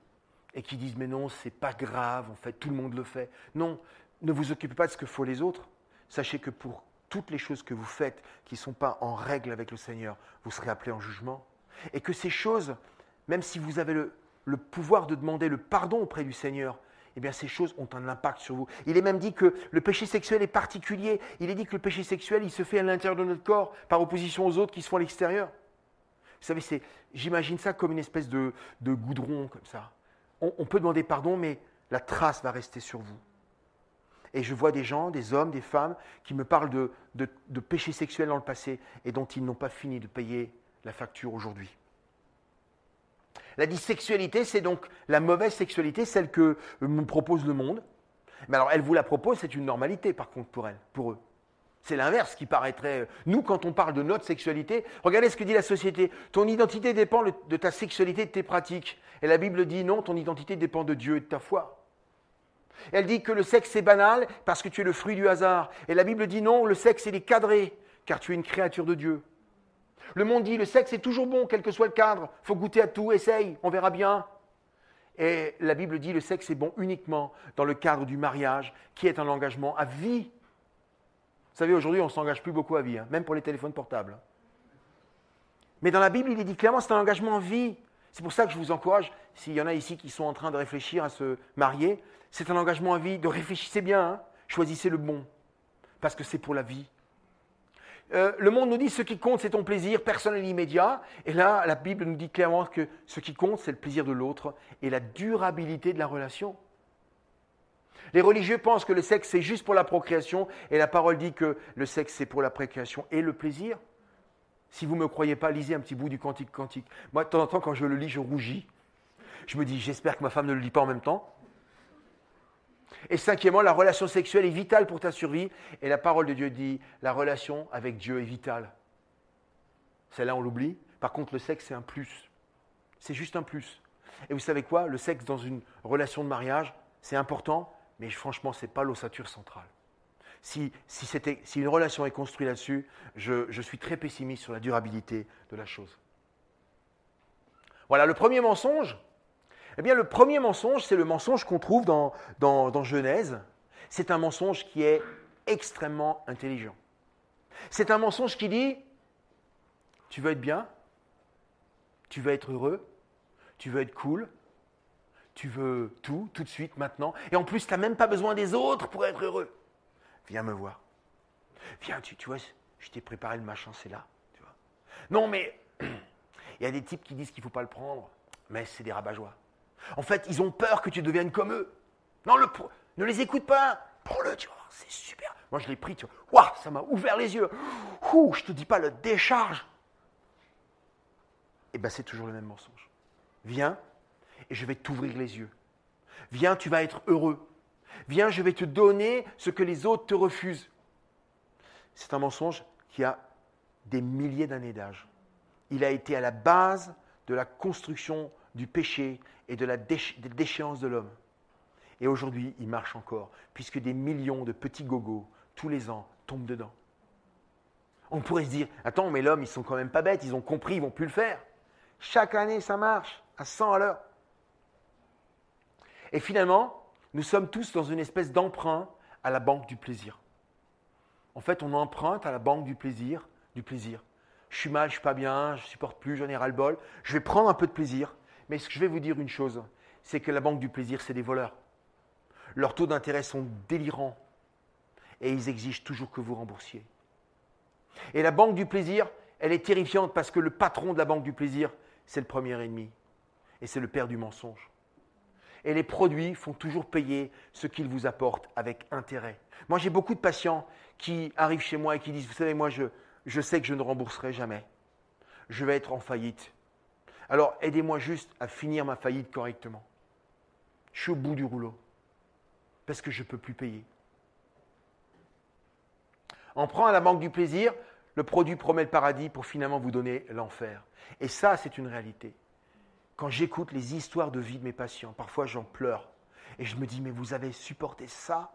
et qui disent « Mais non, c'est pas grave, en fait, tout le monde le fait. » Non, ne vous occupez pas de ce que font les autres. Sachez que pour toutes les choses que vous faites qui ne sont pas en règle avec le Seigneur, vous serez appelés en jugement. Et que ces choses, même si vous avez le pouvoir de demander le pardon auprès du Seigneur, eh bien, ces choses ont un impact sur vous. Il est même dit que le péché sexuel est particulier. Il est dit que le péché sexuel, il se fait à l'intérieur de notre corps, par opposition aux autres qui se font à l'extérieur. Vous savez, j'imagine ça comme une espèce de goudron, comme ça. On peut demander pardon, mais la trace va rester sur vous. Et je vois des gens, des hommes, des femmes, qui me parlent de péchés sexuels dans le passé et dont ils n'ont pas fini de payer la facture aujourd'hui. La dysexualité, c'est donc la mauvaise sexualité, celle que me propose le monde. Mais alors, elle vous la propose, c'est une normalité, par contre, pour eux. C'est l'inverse qui paraîtrait. Nous, quand on parle de notre sexualité, regardez ce que dit la société. Ton identité dépend de ta sexualité et de tes pratiques. Et la Bible dit non, ton identité dépend de Dieu et de ta foi. Elle dit que le sexe est banal parce que tu es le fruit du hasard. Et la Bible dit non, le sexe il est cadré car tu es une créature de Dieu. Le monde dit le sexe est toujours bon, quel que soit le cadre. Il faut goûter à tout, essaye, on verra bien. Et la Bible dit le sexe est bon uniquement dans le cadre du mariage qui est un engagement à vie. Vous savez, aujourd'hui, on ne s'engage plus beaucoup à vie, hein, même pour les téléphones portables. Mais dans la Bible, il est dit clairement c'est un engagement à vie. C'est pour ça que je vous encourage, s'il y en a ici qui sont en train de réfléchir à se marier, c'est un engagement à vie, de réfléchissez bien, hein, choisissez le bon, parce que c'est pour la vie. Le monde nous dit ce qui compte, c'est ton plaisir personnel immédiat. Et là, la Bible nous dit clairement que ce qui compte, c'est le plaisir de l'autre et la durabilité de la relation. Les religieux pensent que le sexe, c'est juste pour la procréation. Et la parole dit que le sexe, c'est pour la procréation et le plaisir. Si vous ne me croyez pas, lisez un petit bout du Cantique Cantique. Moi, de temps en temps, quand je le lis, je rougis. Je me dis, j'espère que ma femme ne le lit pas en même temps. Et cinquièmement, la relation sexuelle est vitale pour ta survie. Et la parole de Dieu dit, la relation avec Dieu est vitale. Celle-là, on l'oublie. Par contre, le sexe, c'est un plus. C'est juste un plus. Et vous savez quoi? Le sexe dans une relation de mariage, c'est important, mais franchement, ce n'est pas l'ossature centrale. Si une relation est construite là-dessus, je suis très pessimiste sur la durabilité de la chose. Voilà, le premier mensonge. Eh bien, le premier mensonge, c'est le mensonge qu'on trouve dans Genèse. C'est un mensonge qui est extrêmement intelligent. C'est un mensonge qui dit, tu veux être bien, tu veux être heureux, tu veux être cool, tu veux tout de suite, maintenant. Et en plus, tu n'as même pas besoin des autres pour être heureux. Viens me voir. Viens, tu vois, je t'ai préparé le machin, c'est là. Tu vois. Non, mais il y a des types qui disent qu'il ne faut pas le prendre, mais c'est des rabat-joie. En fait, ils ont peur que tu deviennes comme eux. Non, ne les écoute pas. Prends-le, tu vois, c'est super. Moi, je l'ai pris, tu vois. Waouh, ça m'a ouvert les yeux. Ouh, je te dis pas, le décharge. Eh bien, c'est toujours le même mensonge. Viens et je vais t'ouvrir les yeux. Viens, tu vas être heureux. Viens, je vais te donner ce que les autres te refusent. C'est un mensonge qui a des milliers d'années d'âge. Il a été à la base de la construction du péché et de la déchéance de l'homme. Et aujourd'hui, il marche encore, puisque des millions de petits gogos, tous les ans, tombent dedans. On pourrait se dire, attends, mais l'homme, ils sont quand même pas bêtes, ils ont compris, ils ne vont plus le faire. Chaque année, ça marche, à 100 à l'heure. Et finalement, nous sommes tous dans une espèce d'emprunt à la banque du plaisir. En fait, on emprunte à la banque du plaisir, Je suis mal, je ne suis pas bien, je ne supporte plus, j'en ai ras-le-bol. Je vais prendre un peu de plaisir, mais ce que je vais vous dire une chose, c'est que la banque du plaisir, c'est des voleurs. Leurs taux d'intérêt sont délirants et ils exigent toujours que vous remboursiez. Et la banque du plaisir, elle est terrifiante parce que le patron de la banque du plaisir, c'est le premier ennemi et c'est le père du mensonge. Et les produits font toujours payer ce qu'ils vous apportent avec intérêt. Moi, j'ai beaucoup de patients qui arrivent chez moi et qui disent, vous savez, moi, je sais que je ne rembourserai jamais. Je vais être en faillite. Alors, aidez-moi juste à finir ma faillite correctement. Je suis au bout du rouleau parce que je ne peux plus payer. On prend à la banque du plaisir, le produit promet le paradis pour finalement vous donner l'enfer. Et ça, c'est une réalité. Quand j'écoute les histoires de vie de mes patients, parfois j'en pleure. Et je me dis, mais vous avez supporté ça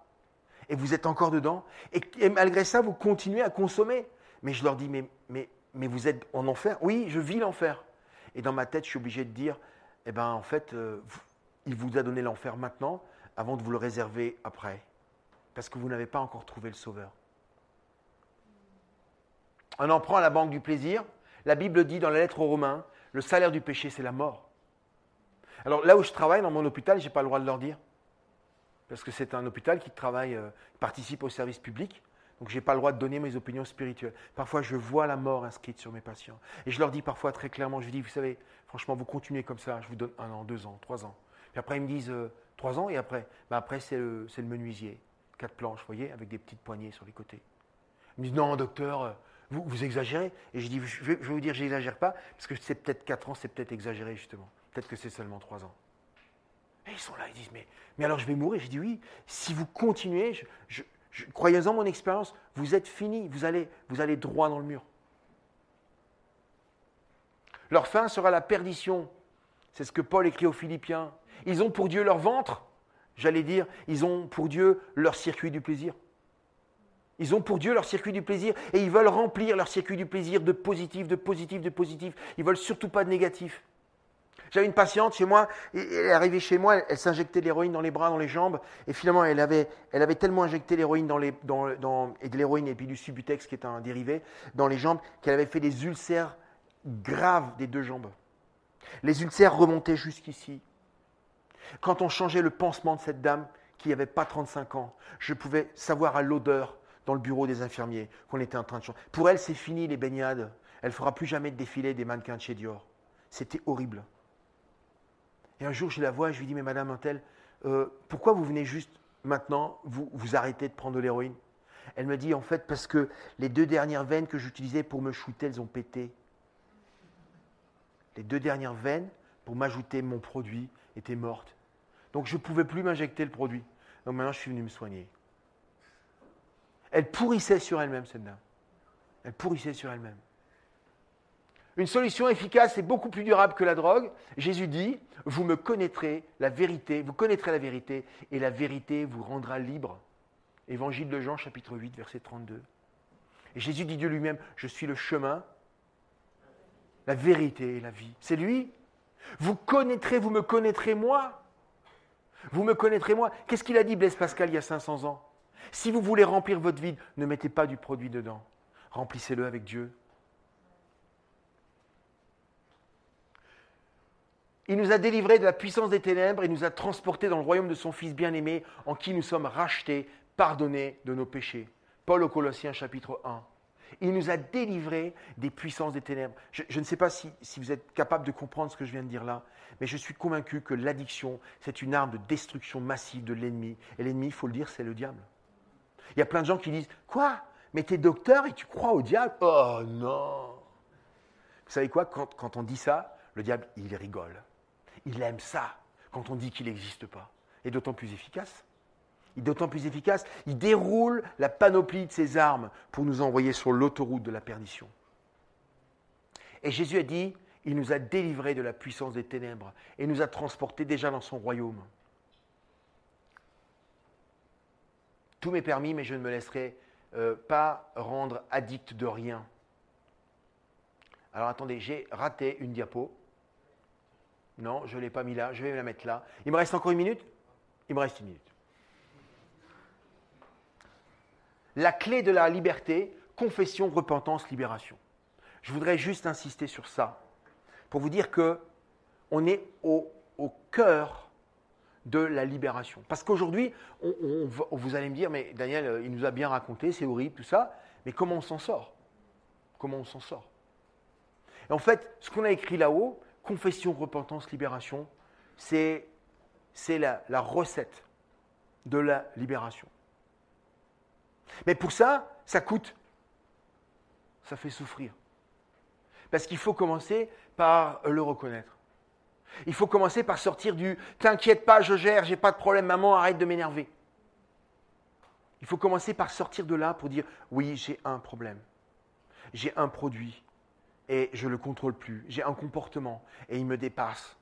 et vous êtes encore dedans. Et malgré ça, vous continuez à consommer. Mais je leur dis, mais vous êtes en enfer? Oui, je vis l'enfer. Et dans ma tête, je suis obligé de dire, eh bien, en fait, il vous a donné l'enfer maintenant, avant de vous le réserver après. Parce que vous n'avez pas encore trouvé le sauveur. On en prend à la banque du plaisir. La Bible dit dans la lettre aux Romains, le salaire du péché, c'est la mort. Alors là où je travaille, dans mon hôpital, je n'ai pas le droit de leur dire. Parce que c'est un hôpital qui participe au service public. Donc je n'ai pas le droit de donner mes opinions spirituelles. Parfois, je vois la mort inscrite sur mes patients. Et je leur dis parfois très clairement, je dis, vous savez, franchement, vous continuez comme ça, je vous donne 1 an, 2 ans, 3 ans. Puis après, ils me disent 3 ans et après, après c'est le menuisier. 4 planches, vous voyez, avec des petites poignées sur les côtés. Ils me disent, non, docteur, vous exagérez. Et je dis, je vais vous dire, je n'exagère pas, parce que c'est peut-être 4 ans, c'est peut-être exagéré, justement. Peut-être que c'est seulement 3 ans. Et ils sont là, ils disent, mais alors je vais mourir. Je dis, oui, si vous continuez, croyez-en mon expérience, vous êtes fini, vous allez droit dans le mur. Leur fin sera la perdition. C'est ce que Paul écrit aux Philippiens. Ils ont pour Dieu leur ventre, j'allais dire, ils ont pour Dieu leur circuit du plaisir. Ils ont pour Dieu leur circuit du plaisir et ils veulent remplir leur circuit du plaisir de positif, de positif, de positif. Ils ne veulent surtout pas de négatif. J'avais une patiente chez moi, elle est arrivée chez moi, elle s'injectait de l'héroïne dans les bras, dans les jambes, et finalement elle avait tellement injecté l'héroïne et de l'héroïne et puis du Subutex qui est un dérivé dans les jambes qu'elle avait fait des ulcères graves des 2 jambes. Les ulcères remontaient jusqu'ici. Quand on changeait le pansement de cette dame qui n'avait pas 35 ans, je pouvais savoir à l'odeur dans le bureau des infirmiers qu'on était en train de changer. Pour elle, c'est fini les baignades. Elle ne fera plus jamais de défilé des mannequins de chez Dior. C'était horrible. Et un jour, je la vois et je lui dis, mais madame Untel, pourquoi vous venez juste maintenant, vous arrêtez de prendre de l'héroïne? Elle me dit, en fait, parce que les 2 dernières veines que j'utilisais pour me shooter, elles ont pété. Les 2 dernières veines, pour m'ajouter mon produit, étaient mortes. Donc, je ne pouvais plus m'injecter le produit. Donc, maintenant, je suis venu me soigner. Elle pourrissait sur elle-même, cette dame. Elle pourrissait sur elle-même. Une solution efficace et beaucoup plus durable que la drogue. Jésus dit, vous me connaîtrez la vérité, vous connaîtrez la vérité et la vérité vous rendra libre. Évangile de Jean, chapitre 8, verset 32. Et Jésus dit de lui-même, je suis le chemin, la vérité et la vie. C'est lui. Vous me connaîtrez moi. Vous me connaîtrez moi. Qu'est-ce qu'il a dit Blaise Pascal il y a 500 ans? Si vous voulez remplir votre vide, ne mettez pas du produit dedans. Remplissez-le avec Dieu. Il nous a délivrés de la puissance des ténèbres et nous a transportés dans le royaume de son Fils bien-aimé, en qui nous sommes rachetés, pardonnés de nos péchés. Paul aux Colossiens chapitre 1. Il nous a délivrés des puissances des ténèbres. Je ne sais pas si vous êtes capable de comprendre ce que je viens de dire là, mais je suis convaincu que l'addiction, c'est une arme de destruction massive de l'ennemi. Et l'ennemi, il faut le dire, c'est le diable. Il y a plein de gens qui disent « Quoi? Mais tu es docteur et tu crois au diable ?» Oh non! Vous savez quoi? Quand on dit ça, le diable, il rigole. Il aime ça quand on dit qu'il n'existe pas. Et d'autant plus efficace. Il est d'autant plus efficace, il déroule la panoplie de ses armes pour nous envoyer sur l'autoroute de la perdition. Et Jésus a dit, il nous a délivrés de la puissance des ténèbres et nous a transportés déjà dans son royaume. Tout m'est permis, mais je ne me laisserai pas rendre addict de rien. Alors attendez, j'ai raté une diapo. Non, je ne l'ai pas mis là, je vais la mettre là. Il me reste encore une minute? Il me reste une minute. La clé de la liberté, confession, repentance, libération. Je voudrais juste insister sur ça, pour vous dire qu'on est au cœur de la libération. Parce qu'aujourd'hui, vous allez me dire, mais Daniel, il nous a bien raconté, c'est horrible, tout ça, mais comment on s'en sort? Comment on s'en sort? Et en fait, ce qu'on a écrit là-haut, confession, repentance, libération, c'est la recette de la libération. Mais pour ça, ça coûte. Ça fait souffrir. Parce qu'il faut commencer par le reconnaître. Il faut commencer par sortir du « t'inquiète pas, je gère, j'ai pas de problème, maman, arrête de m'énerver ». Il faut commencer par sortir de là pour dire « oui, j'ai un problème, j'ai un produit et je ne le contrôle plus, j'ai un comportement et il me dépasse.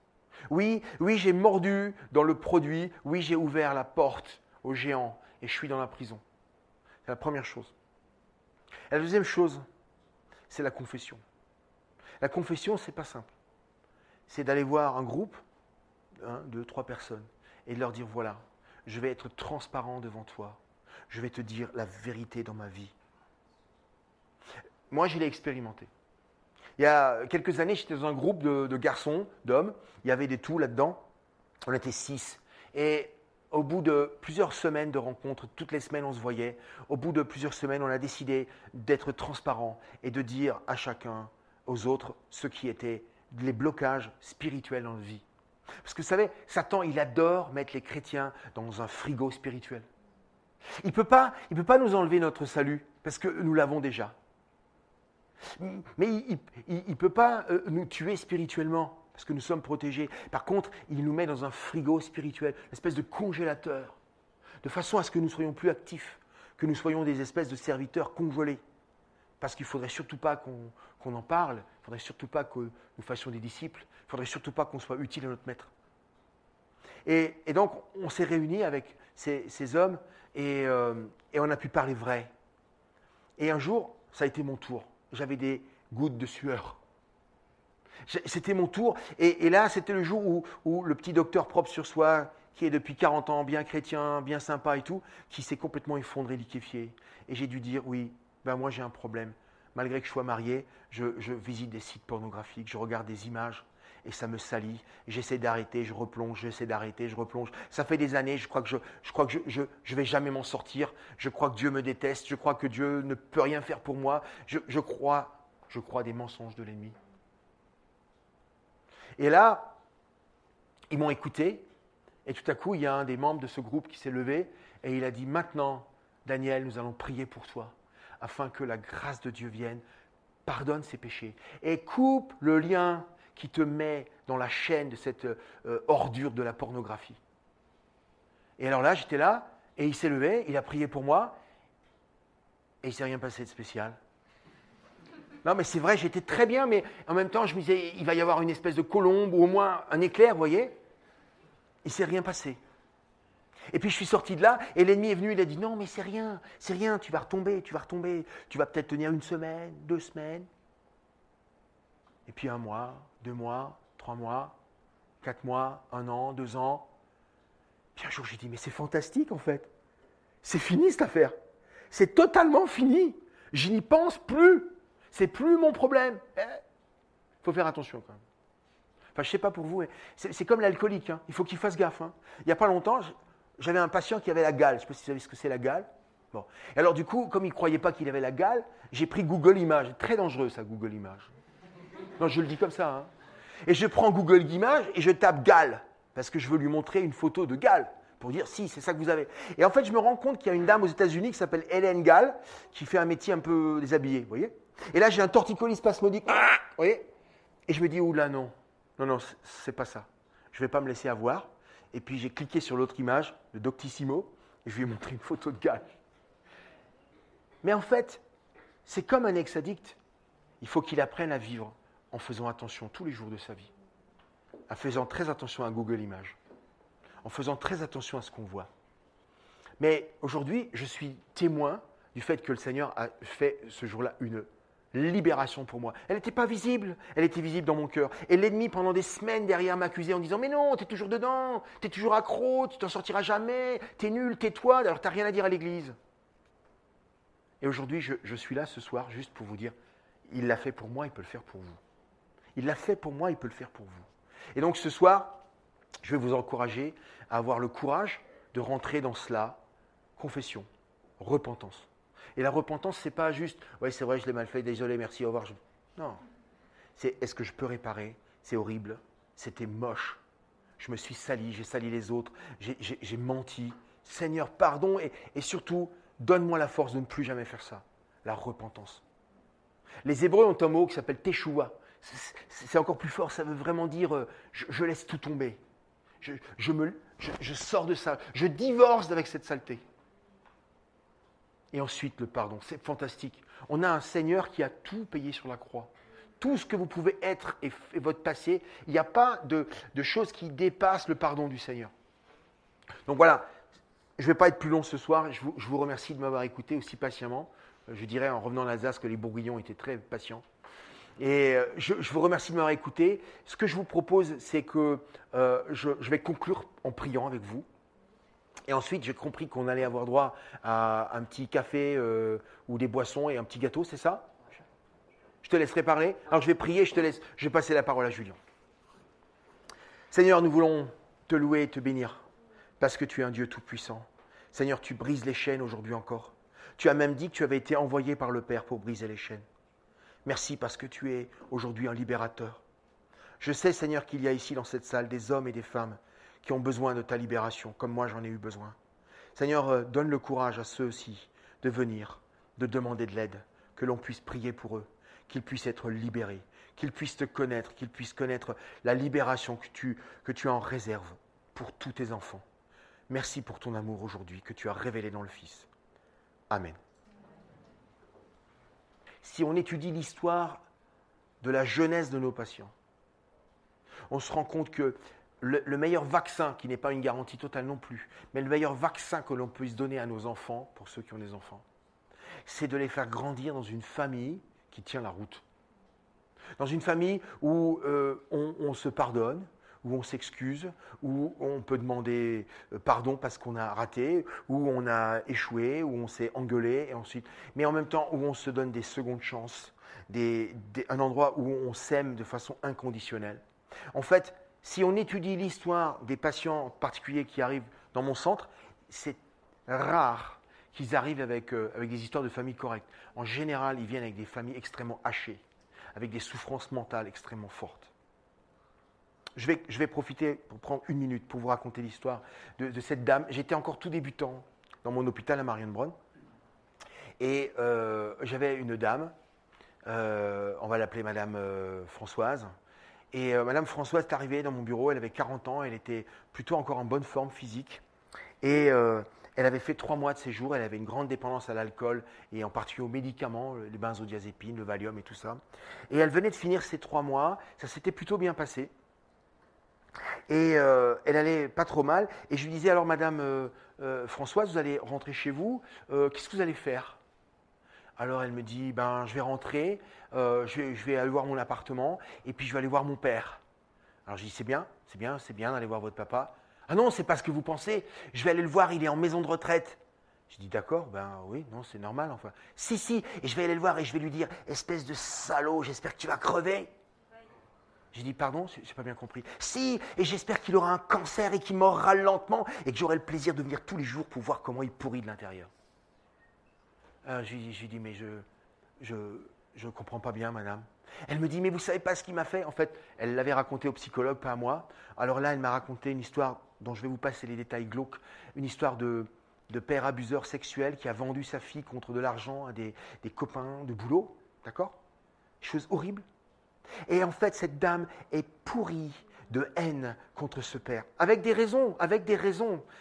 Oui, j'ai mordu dans le produit, oui, j'ai ouvert la porte au géant et je suis dans la prison ». C'est la première chose. Et la deuxième chose, c'est la confession. La confession, ce n'est pas simple. C'est d'aller voir un groupe, 2, 3 personnes, et de leur dire, voilà, je vais être transparent devant toi. Je vais te dire la vérité dans ma vie. Moi, je l'ai expérimenté. Il y a quelques années, j'étais dans un groupe de garçons, d'hommes. Il y avait des tout là-dedans. On était 6. Et au bout de plusieurs semaines de rencontres, toutes les semaines on se voyait, au bout de plusieurs semaines, on a décidé d'être transparent et de dire à chacun, aux autres, ce qui étaient les blocages spirituels dans notre vie. Parce que vous savez, Satan, il adore mettre les chrétiens dans un frigo spirituel. Il ne peut pas nous enlever notre salut, parce que nous l'avons déjà. Mais il ne peut pas nous tuer spirituellement, parce que nous sommes protégés. Par contre, il nous met dans un frigo spirituel, une espèce de congélateur, de façon à ce que nous ne soyons plus actifs, que nous soyons des espèces de serviteurs congelés. Parce qu'il ne faudrait surtout pas qu'on en parle, il ne faudrait surtout pas que nous fassions des disciples, il ne faudrait surtout pas qu'on soit utile à notre maître. Et donc, on s'est réunis avec ces hommes et on a pu parler vrai. Et un jour, ça a été mon tour. J'avais des gouttes de sueur. C'était mon tour. Et là, c'était le jour où le petit docteur propre sur soi, qui est depuis 40 ans, bien chrétien, bien sympa et tout, qui s'est complètement effondré, liquéfié. Et j'ai dû dire, oui, ben moi j'ai un problème. Malgré que je sois marié, je visite des sites pornographiques, je regarde des images et ça me salit. J'essaie d'arrêter, je replonge, j'essaie d'arrêter, je replonge. Ça fait des années, je crois que je vais jamais m'en sortir. Je crois que Dieu me déteste, je crois que Dieu ne peut rien faire pour moi. Je crois des mensonges de l'ennemi. Et là, ils m'ont écouté et tout à coup, il y a un des membres de ce groupe qui s'est levé et il a dit, maintenant, Daniel, nous allons prier pour toi afin que la grâce de Dieu vienne, pardonne ses péchés et coupe le lien qui te met dans la chaîne de cette ordure de la pornographie. Et alors là, j'étais là, et il s'est levé, il a prié pour moi, et il ne s'est rien passé de spécial. Non, mais c'est vrai, j'étais très bien, mais en même temps, je me disais, il va y avoir une espèce de colombe, ou au moins un éclair, vous voyez. Il ne s'est rien passé. Et puis je suis sorti de là, et l'ennemi est venu, il a dit, non, mais c'est rien, tu vas retomber, tu vas peut-être tenir 1 semaine, 2 semaines. Et puis 1 mois, 2 mois, 3 mois, 4 mois, 1 an, 2 ans. Puis un jour, j'ai dit, mais c'est fantastique en fait. C'est fini cette affaire. C'est totalement fini. Je n'y pense plus. C'est plus mon problème. Il faut faire attention quand même. Enfin, je ne sais pas pour vous, mais c'est comme l'alcoolique. Hein. Il faut qu'il fasse gaffe. Hein. Il n'y a pas longtemps, j'avais un patient qui avait la gale. Je ne sais pas si vous savez ce que c'est la gale. Bon. Et alors du coup, comme il ne croyait pas qu'il avait la gale, j'ai pris Google Images. Très dangereux ça, Google Images. Non, je le dis comme ça. Hein. Et je prends Google Images et je tape gale. Parce que je veux lui montrer une photo de gale. Pour dire, si, c'est ça que vous avez. Et en fait, je me rends compte qu'il y a une dame aux États-Unis qui s'appelle Hélène Gall, qui fait un métier un peu déshabillé, vous voyez. Et là, j'ai un torticolis spasmodique, vous voyez. Et je me dis, oula, non. Non, c'est pas ça. Je ne vais pas me laisser avoir. Et puis, j'ai cliqué sur l'autre image, le Doctissimo, et je lui ai montré une photo de Gall. Mais en fait, c'est comme un ex-addict. Il faut qu'il apprenne à vivre en faisant attention tous les jours de sa vie. En faisant très attention à Google Images. En faisant très attention à ce qu'on voit. Mais aujourd'hui, je suis témoin du fait que le Seigneur a fait ce jour-là une libération pour moi. Elle n'était pas visible, elle était visible dans mon cœur. Et l'ennemi, pendant des semaines derrière, m'accusait en disant « Mais non, tu es toujours dedans, tu es toujours accro, tu t'en sortiras jamais, tu es nul, tais-toi, alors tu n'as rien à dire à l'église. » Et aujourd'hui, je suis là ce soir juste pour vous dire « Il l'a fait pour moi, il peut le faire pour vous. Il l'a fait pour moi, il peut le faire pour vous. » Et donc ce soir, je vais vous encourager à avoir le courage de rentrer dans cela. Confession, repentance. Et la repentance, ce n'est pas juste « Oui, c'est vrai, je l'ai mal fait, désolé, merci, au revoir. » Non. C'est « Est-ce que je peux réparer? C'est horrible, c'était moche. Je me suis sali, j'ai sali les autres, j'ai menti. Seigneur, pardon et surtout, donne-moi la force de ne plus jamais faire ça. » La repentance. Les Hébreux ont un mot qui s'appelle « teshuva ». C'est encore plus fort, ça veut vraiment dire je laisse tout tomber. Je sors de ça, je divorce avec cette saleté. Et ensuite le pardon, c'est fantastique. On a un Seigneur qui a tout payé sur la croix. Tout ce que vous pouvez être et votre passé, il n'y a pas de choses qui dépassent le pardon du Seigneur. Donc voilà, je ne vais pas être plus long ce soir, je vous remercie de m'avoir écouté aussi patiemment. Je dirais en revenant d'Alsace que les Bourguignons étaient très patients. Et je vous remercie de m'avoir écouté. Ce que je vous propose, c'est que je vais conclure en priant avec vous. Et ensuite, j'ai compris qu'on allait avoir droit à un petit café ou des boissons et un petit gâteau, c'est ça? Je te laisserai parler. Alors je vais prier, je vais passer la parole à Julien. Seigneur, nous voulons te louer et te bénir parce que tu es un Dieu tout-puissant. Seigneur, tu brises les chaînes aujourd'hui encore. Tu as même dit que tu avais été envoyé par le Père pour briser les chaînes. Merci parce que tu es aujourd'hui un libérateur. Je sais, Seigneur, qu'il y a ici dans cette salle des hommes et des femmes qui ont besoin de ta libération, comme moi j'en ai eu besoin. Seigneur, donne le courage à ceux-ci de venir, de demander de l'aide, que l'on puisse prier pour eux, qu'ils puissent être libérés, qu'ils puissent te connaître, qu'ils puissent connaître la libération que tu as en réserve pour tous tes enfants. Merci pour ton amour aujourd'hui que tu as révélé dans le Fils. Amen. Si on étudie l'histoire de la jeunesse de nos patients, on se rend compte que le meilleur vaccin, qui n'est pas une garantie totale non plus, mais le meilleur vaccin que l'on puisse donner à nos enfants, pour ceux qui ont des enfants, c'est de les faire grandir dans une famille qui tient la route. Dans une famille où on se pardonne, où on s'excuse, où on peut demander pardon parce qu'on a raté, où on a échoué, où on s'est engueulé, et ensuite, mais en même temps où on se donne des secondes chances, un endroit où on s'aime de façon inconditionnelle. En fait, si on étudie l'histoire des patients particuliers qui arrivent dans mon centre, c'est rare qu'ils arrivent avec des histoires de famille correctes. En général, ils viennent avec des familles extrêmement hachées, avec des souffrances mentales extrêmement fortes. Je vais profiter pour prendre une minute pour vous raconter l'histoire de cette dame. J'étais encore tout débutant dans mon hôpital à Marienbronn. Et j'avais une dame, on va l'appeler Madame Françoise. Et Madame Françoise est arrivée dans mon bureau, elle avait 40 ans, elle était plutôt encore en bonne forme physique. Et elle avait fait 3 mois de séjour, elle avait une grande dépendance à l'alcool et en particulier aux médicaments, les benzodiazépines, le Valium et tout ça. Et elle venait de finir ces 3 mois, ça s'était plutôt bien passé. Et elle allait pas trop mal. Et je lui disais, alors Madame Françoise, vous allez rentrer chez vous, qu'est-ce que vous allez faire? Alors elle me dit, je vais rentrer, je vais aller voir mon appartement et puis je vais aller voir mon père. Alors je dis, c'est bien d'aller voir votre papa. Ah non, c'est pas ce que vous pensez. Je vais aller le voir, il est en maison de retraite. Je dis, d'accord, ben oui, non, c'est normal, enfin. Si, et je vais aller le voir et je vais lui dire, espèce de salaud, j'espère que tu vas crever. J'ai dit, pardon, j'ai pas bien compris. Si, et j'espère qu'il aura un cancer et qu'il mourra lentement et que j'aurai le plaisir de venir tous les jours pour voir comment il pourrit de l'intérieur. Je lui dis, mais je comprends pas bien, madame. Elle me dit, mais vous savez pas ce qu'il m'a fait? En fait, elle l'avait raconté au psychologue, pas à moi. Alors là, elle m'a raconté une histoire dont je vais vous passer les détails glauques, une histoire de père abuseur sexuel qui a vendu sa fille contre de l'argent à des copains de boulot, d'accord? Chose horrible. Et en fait, cette dame est pourrie de haine contre ce père, avec des raisons,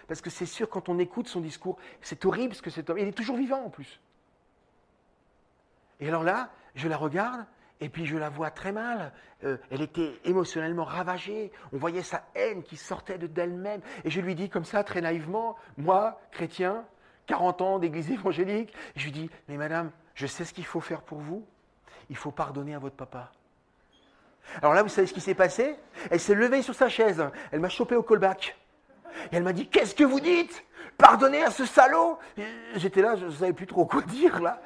parce que c'est sûr, quand on écoute son discours, c'est horrible ce que cet homme, il est toujours vivant en plus. Et alors là, je la regarde, et puis je la vois très mal, elle était émotionnellement ravagée, on voyait sa haine qui sortait d'elle-même, et je lui dis comme ça, très naïvement, moi, chrétien, 40 ans d'église évangélique, je lui dis, mais madame, je sais ce qu'il faut faire pour vous, il faut pardonner à votre papa. Alors là, vous savez ce qui s'est passé? Elle s'est levée sur sa chaise, elle m'a chopé au callback. Et elle m'a dit, qu'est-ce que vous dites? Pardonnez à ce salaud? J'étais là, je ne savais plus trop quoi dire là.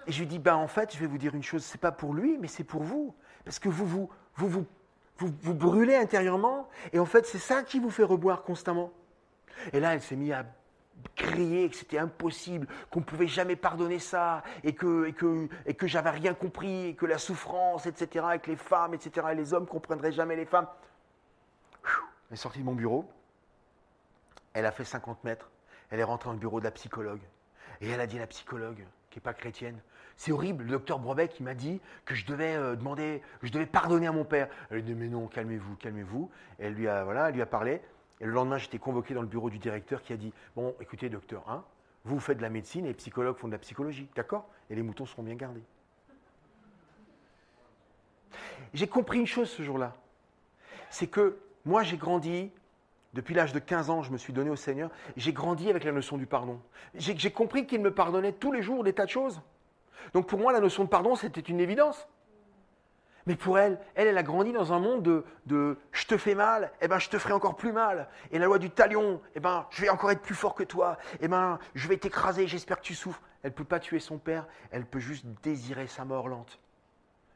Et je lui dis, en fait, je vais vous dire une chose, c'est pas pour lui, mais c'est pour vous. Parce que vous brûlez intérieurement, et en fait, c'est ça qui vous fait reboire constamment. Et là, elle s'est mise à crier que c'était impossible, qu'on ne pouvait jamais pardonner ça, et que j'avais rien compris, et que la souffrance, etc., avec les femmes, etc., et les hommes ne comprendraient jamais les femmes. Elle est sortie de mon bureau, elle a fait 50 mètres, elle est rentrée dans le bureau de la psychologue, et elle a dit à la psychologue, qui n'est pas chrétienne, c'est horrible, le docteur Brobeck, il m'a dit que je devais pardonner à mon père. Elle a dit, mais non, calmez-vous. Et elle lui a parlé. Et le lendemain, j'étais convoqué dans le bureau du directeur qui a dit, bon, écoutez, docteur, vous faites de la médecine et les psychologues font de la psychologie, d'accord? Et les moutons seront bien gardés. J'ai compris une chose ce jour-là. C'est que moi, j'ai grandi, depuis l'âge de 15 ans, je me suis donné au Seigneur, j'ai grandi avec la notion du pardon. J'ai compris qu'il me pardonnait tous les jours des tas de choses. Donc pour moi, la notion de pardon, c'était une évidence. Mais pour elle a grandi dans un monde de je te fais mal, je te ferai encore plus mal. Et la loi du talion, je vais encore être plus fort que toi. Je vais t'écraser, j'espère que tu souffres. Elle ne peut pas tuer son père, elle peut juste désirer sa mort lente.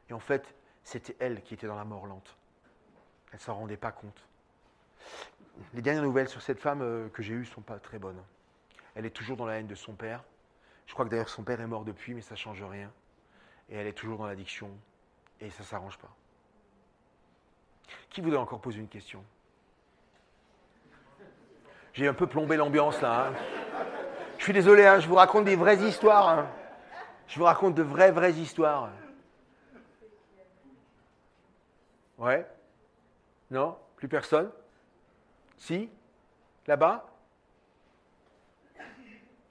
Et en fait, c'était elle qui était dans la mort lente. Elle ne s'en rendait pas compte. Les dernières nouvelles sur cette femme que j'ai eues ne sont pas très bonnes. Elle est toujours dans la haine de son père. Je crois que d'ailleurs son père est mort depuis, mais ça ne change rien. Et elle est toujours dans l'addiction. Et ça ne s'arrange pas. Qui voudrait encore poser une question? J'ai un peu plombé l'ambiance là. Je suis désolé, je vous raconte des vraies histoires. Je vous raconte de vraies histoires. Ouais? Non? Plus personne? Si? Là-bas?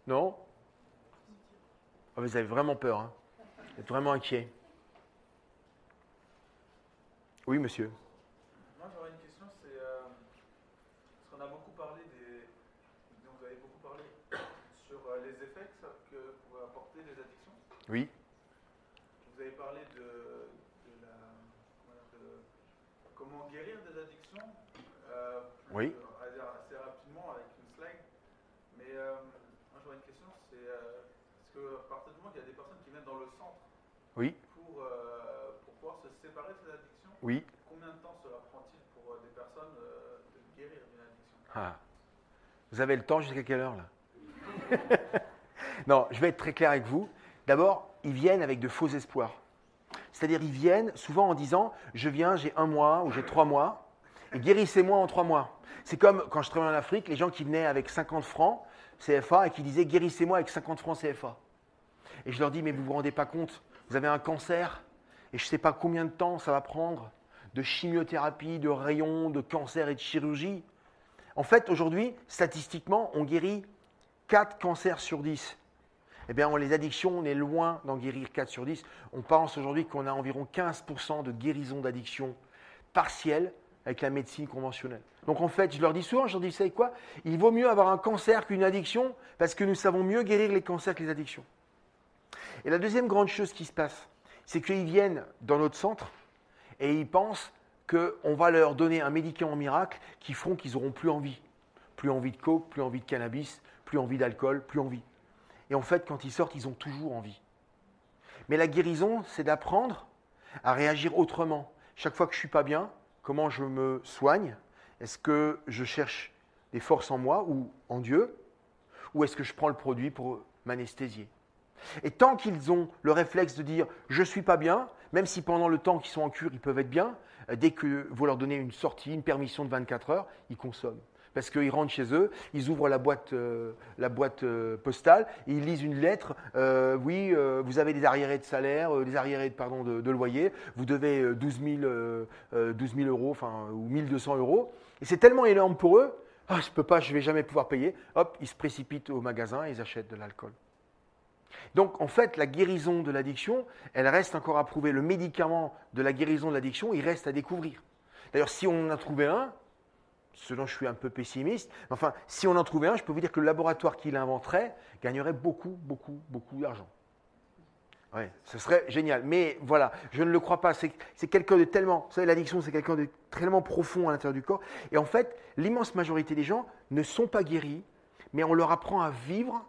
Non? Oh, vous avez vraiment peur. Vous êtes vraiment inquiet. Oui, monsieur. Moi, j'aurais une question, c'est parce qu'on a beaucoup parlé donc vous avez beaucoup parlé sur les effets que pouvaient apporter les addictions. Oui. Vous avez parlé de comment guérir des addictions. Oui. Assez rapidement avec une slide. Mais moi, j'aurais une question, c'est est-ce qu'à partir du moment qu'il y a des personnes qui viennent dans le centre Oui. pour pouvoir se séparer de ces addictions, Oui. combien de temps cela prend-il pour des personnes de guérir d'une addiction? Vous avez le temps jusqu'à quelle heure là? Non, je vais être très clair avec vous. D'abord, ils viennent avec de faux espoirs. C'est-à-dire, ils viennent souvent en disant, je viens, j'ai 1 mois ou j'ai 3 mois, et guérissez-moi en 3 mois. C'est comme quand je travaillais en Afrique, les gens qui venaient avec 50 francs CFA et qui disaient, guérissez-moi avec 50 francs CFA. Et je leur dis, mais vous ne vous rendez pas compte, vous avez un cancer, et je ne sais pas combien de temps ça va prendre, de chimiothérapie, de rayons, de cancer et de chirurgie. En fait, aujourd'hui, statistiquement, on guérit 4 cancers sur 10. Eh bien, les addictions, on est loin d'en guérir 4 sur 10. On pense aujourd'hui qu'on a environ 15% de guérison d'addiction partielle avec la médecine conventionnelle. Donc en fait, je leur dis souvent, vous savez quoi? Il vaut mieux avoir un cancer qu'une addiction parce que nous savons mieux guérir les cancers que les addictions. Et la deuxième grande chose qui se passe, c'est qu'ils viennent dans notre centre et ils pensent qu'on va leur donner un médicament miracle qui feront qu'ils n'auront plus envie. Plus envie de coke, plus envie de cannabis, plus envie d'alcool, plus envie. Et en fait, quand ils sortent, ils ont toujours envie. Mais la guérison, c'est d'apprendre à réagir autrement. Chaque fois que je ne suis pas bien, comment je me soigne? Est-ce que je cherche des forces en moi ou en Dieu? Ou est-ce que je prends le produit pour m'anesthésier? Et tant qu'ils ont le réflexe de dire « je ne suis pas bien », même si pendant le temps qu'ils sont en cure, ils peuvent être bien, dès que vous leur donnez une sortie, une permission de 24 heures, ils consomment. Parce qu'ils rentrent chez eux, ils ouvrent la boîte postale, et ils lisent une lettre. Oui, vous avez des arriérés de salaire, des arriérés de loyer, vous devez 12 000 euros, enfin, ou 1 200 euros. Et c'est tellement énorme pour eux, ah, je ne peux pas, je ne vais jamais pouvoir payer. Hop, ils se précipitent au magasin et ils achètent de l'alcool. Donc, en fait, la guérison de l'addiction, elle reste encore à prouver. Le médicament de la guérison de l'addiction, il reste à découvrir. D'ailleurs, si on en a trouvé un, ce dont je suis un peu pessimiste, enfin, si on en trouvait un, je peux vous dire que le laboratoire qui l'inventerait gagnerait beaucoup d'argent. Oui, ce serait génial. Mais voilà, je ne le crois pas. C'est quelqu'un de tellement... Vous savez, l'addiction, c'est quelqu'un de tellement profond à l'intérieur du corps. Et en fait, l'immense majorité des gens ne sont pas guéris, mais on leur apprend à vivre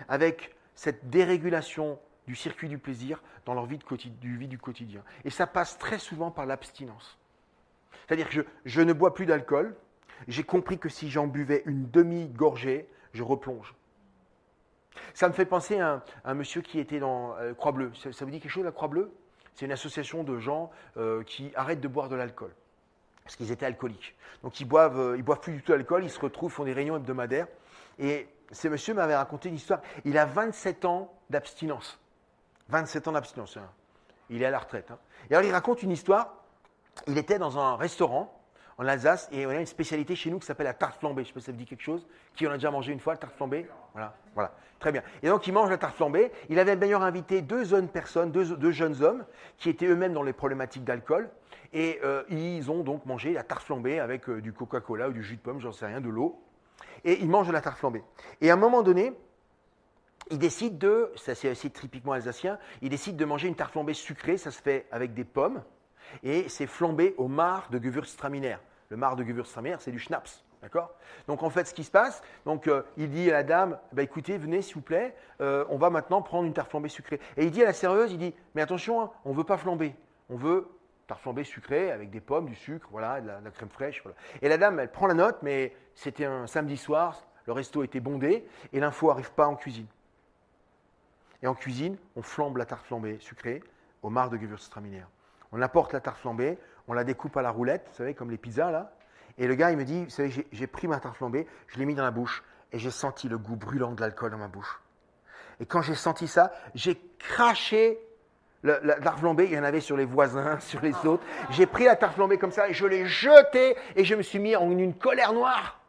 avec cette dérégulation du circuit du plaisir dans leur vie du quotidien. Et ça passe très souvent par l'abstinence. C'est-à-dire que je ne bois plus d'alcool. J'ai compris que si j'en buvais une demi-gorgée, je replonge. Ça me fait penser à un monsieur qui était dans Croix-Bleue. Ça vous dit quelque chose, la Croix-Bleue? C'est une association de gens qui arrêtent de boire de l'alcool. Parce qu'ils étaient alcooliques. Donc ils boivent plus du tout d'alcool, ils se retrouvent, font des réunions hebdomadaires. Et ce monsieur m'avait raconté une histoire. Il a 27 ans d'abstinence. 27 ans d'abstinence. Hein. Il est à la retraite. Hein. Et alors il raconte une histoire. Il était dans un restaurant en Alsace et on a une spécialité chez nous qui s'appelle la tarte flambée. Je ne sais pas si ça vous dit quelque chose. Qui en a déjà mangé une fois, la tarte flambée? Voilà. Très bien. Et donc il mange la tarte flambée. Il avait d'ailleurs invité deux jeunes hommes qui étaient eux-mêmes dans les problématiques d'alcool. Et ils ont donc mangé la tarte flambée avec du Coca-Cola ou du jus de pomme, j'en sais rien, de l'eau. Et ils mangent de la tarte flambée. Et à un moment donné, ils décident ça c'est assez typiquement alsacien, ils décident de manger une tarte flambée sucrée, ça se fait avec des pommes, et c'est flambé au marc de Gewürztraminer. Le marc de Gewürztraminer, c'est du schnapps, d'accord? Donc en fait, ce qui se passe, il dit à la dame, écoutez, venez s'il vous plaît, on va maintenant prendre une tarte flambée sucrée. Et il dit à la serveuse, il dit, mais attention, hein, on ne veut pas flamber, on veut tarte flambée sucrée avec des pommes, du sucre, voilà, de la crème fraîche. Voilà. Et la dame, elle prend la note, mais c'était un samedi soir, le resto était bondé et l'info n'arrive pas en cuisine. Et en cuisine, on flambe la tarte flambée sucrée au marc de Gewürztraminer. On apporte la tarte flambée, on la découpe à la roulette, vous savez, comme les pizzas là. Et le gars, il me dit, vous savez, j'ai pris ma tarte flambée, je l'ai mis dans la bouche et j'ai senti le goût brûlant de l'alcool dans ma bouche. Et quand j'ai senti ça, j'ai craché la tarte flambée, il y en avait sur les voisins, sur les autres. J'ai pris la tarte flambée comme ça et je l'ai jetée et je me suis mis en une colère noire.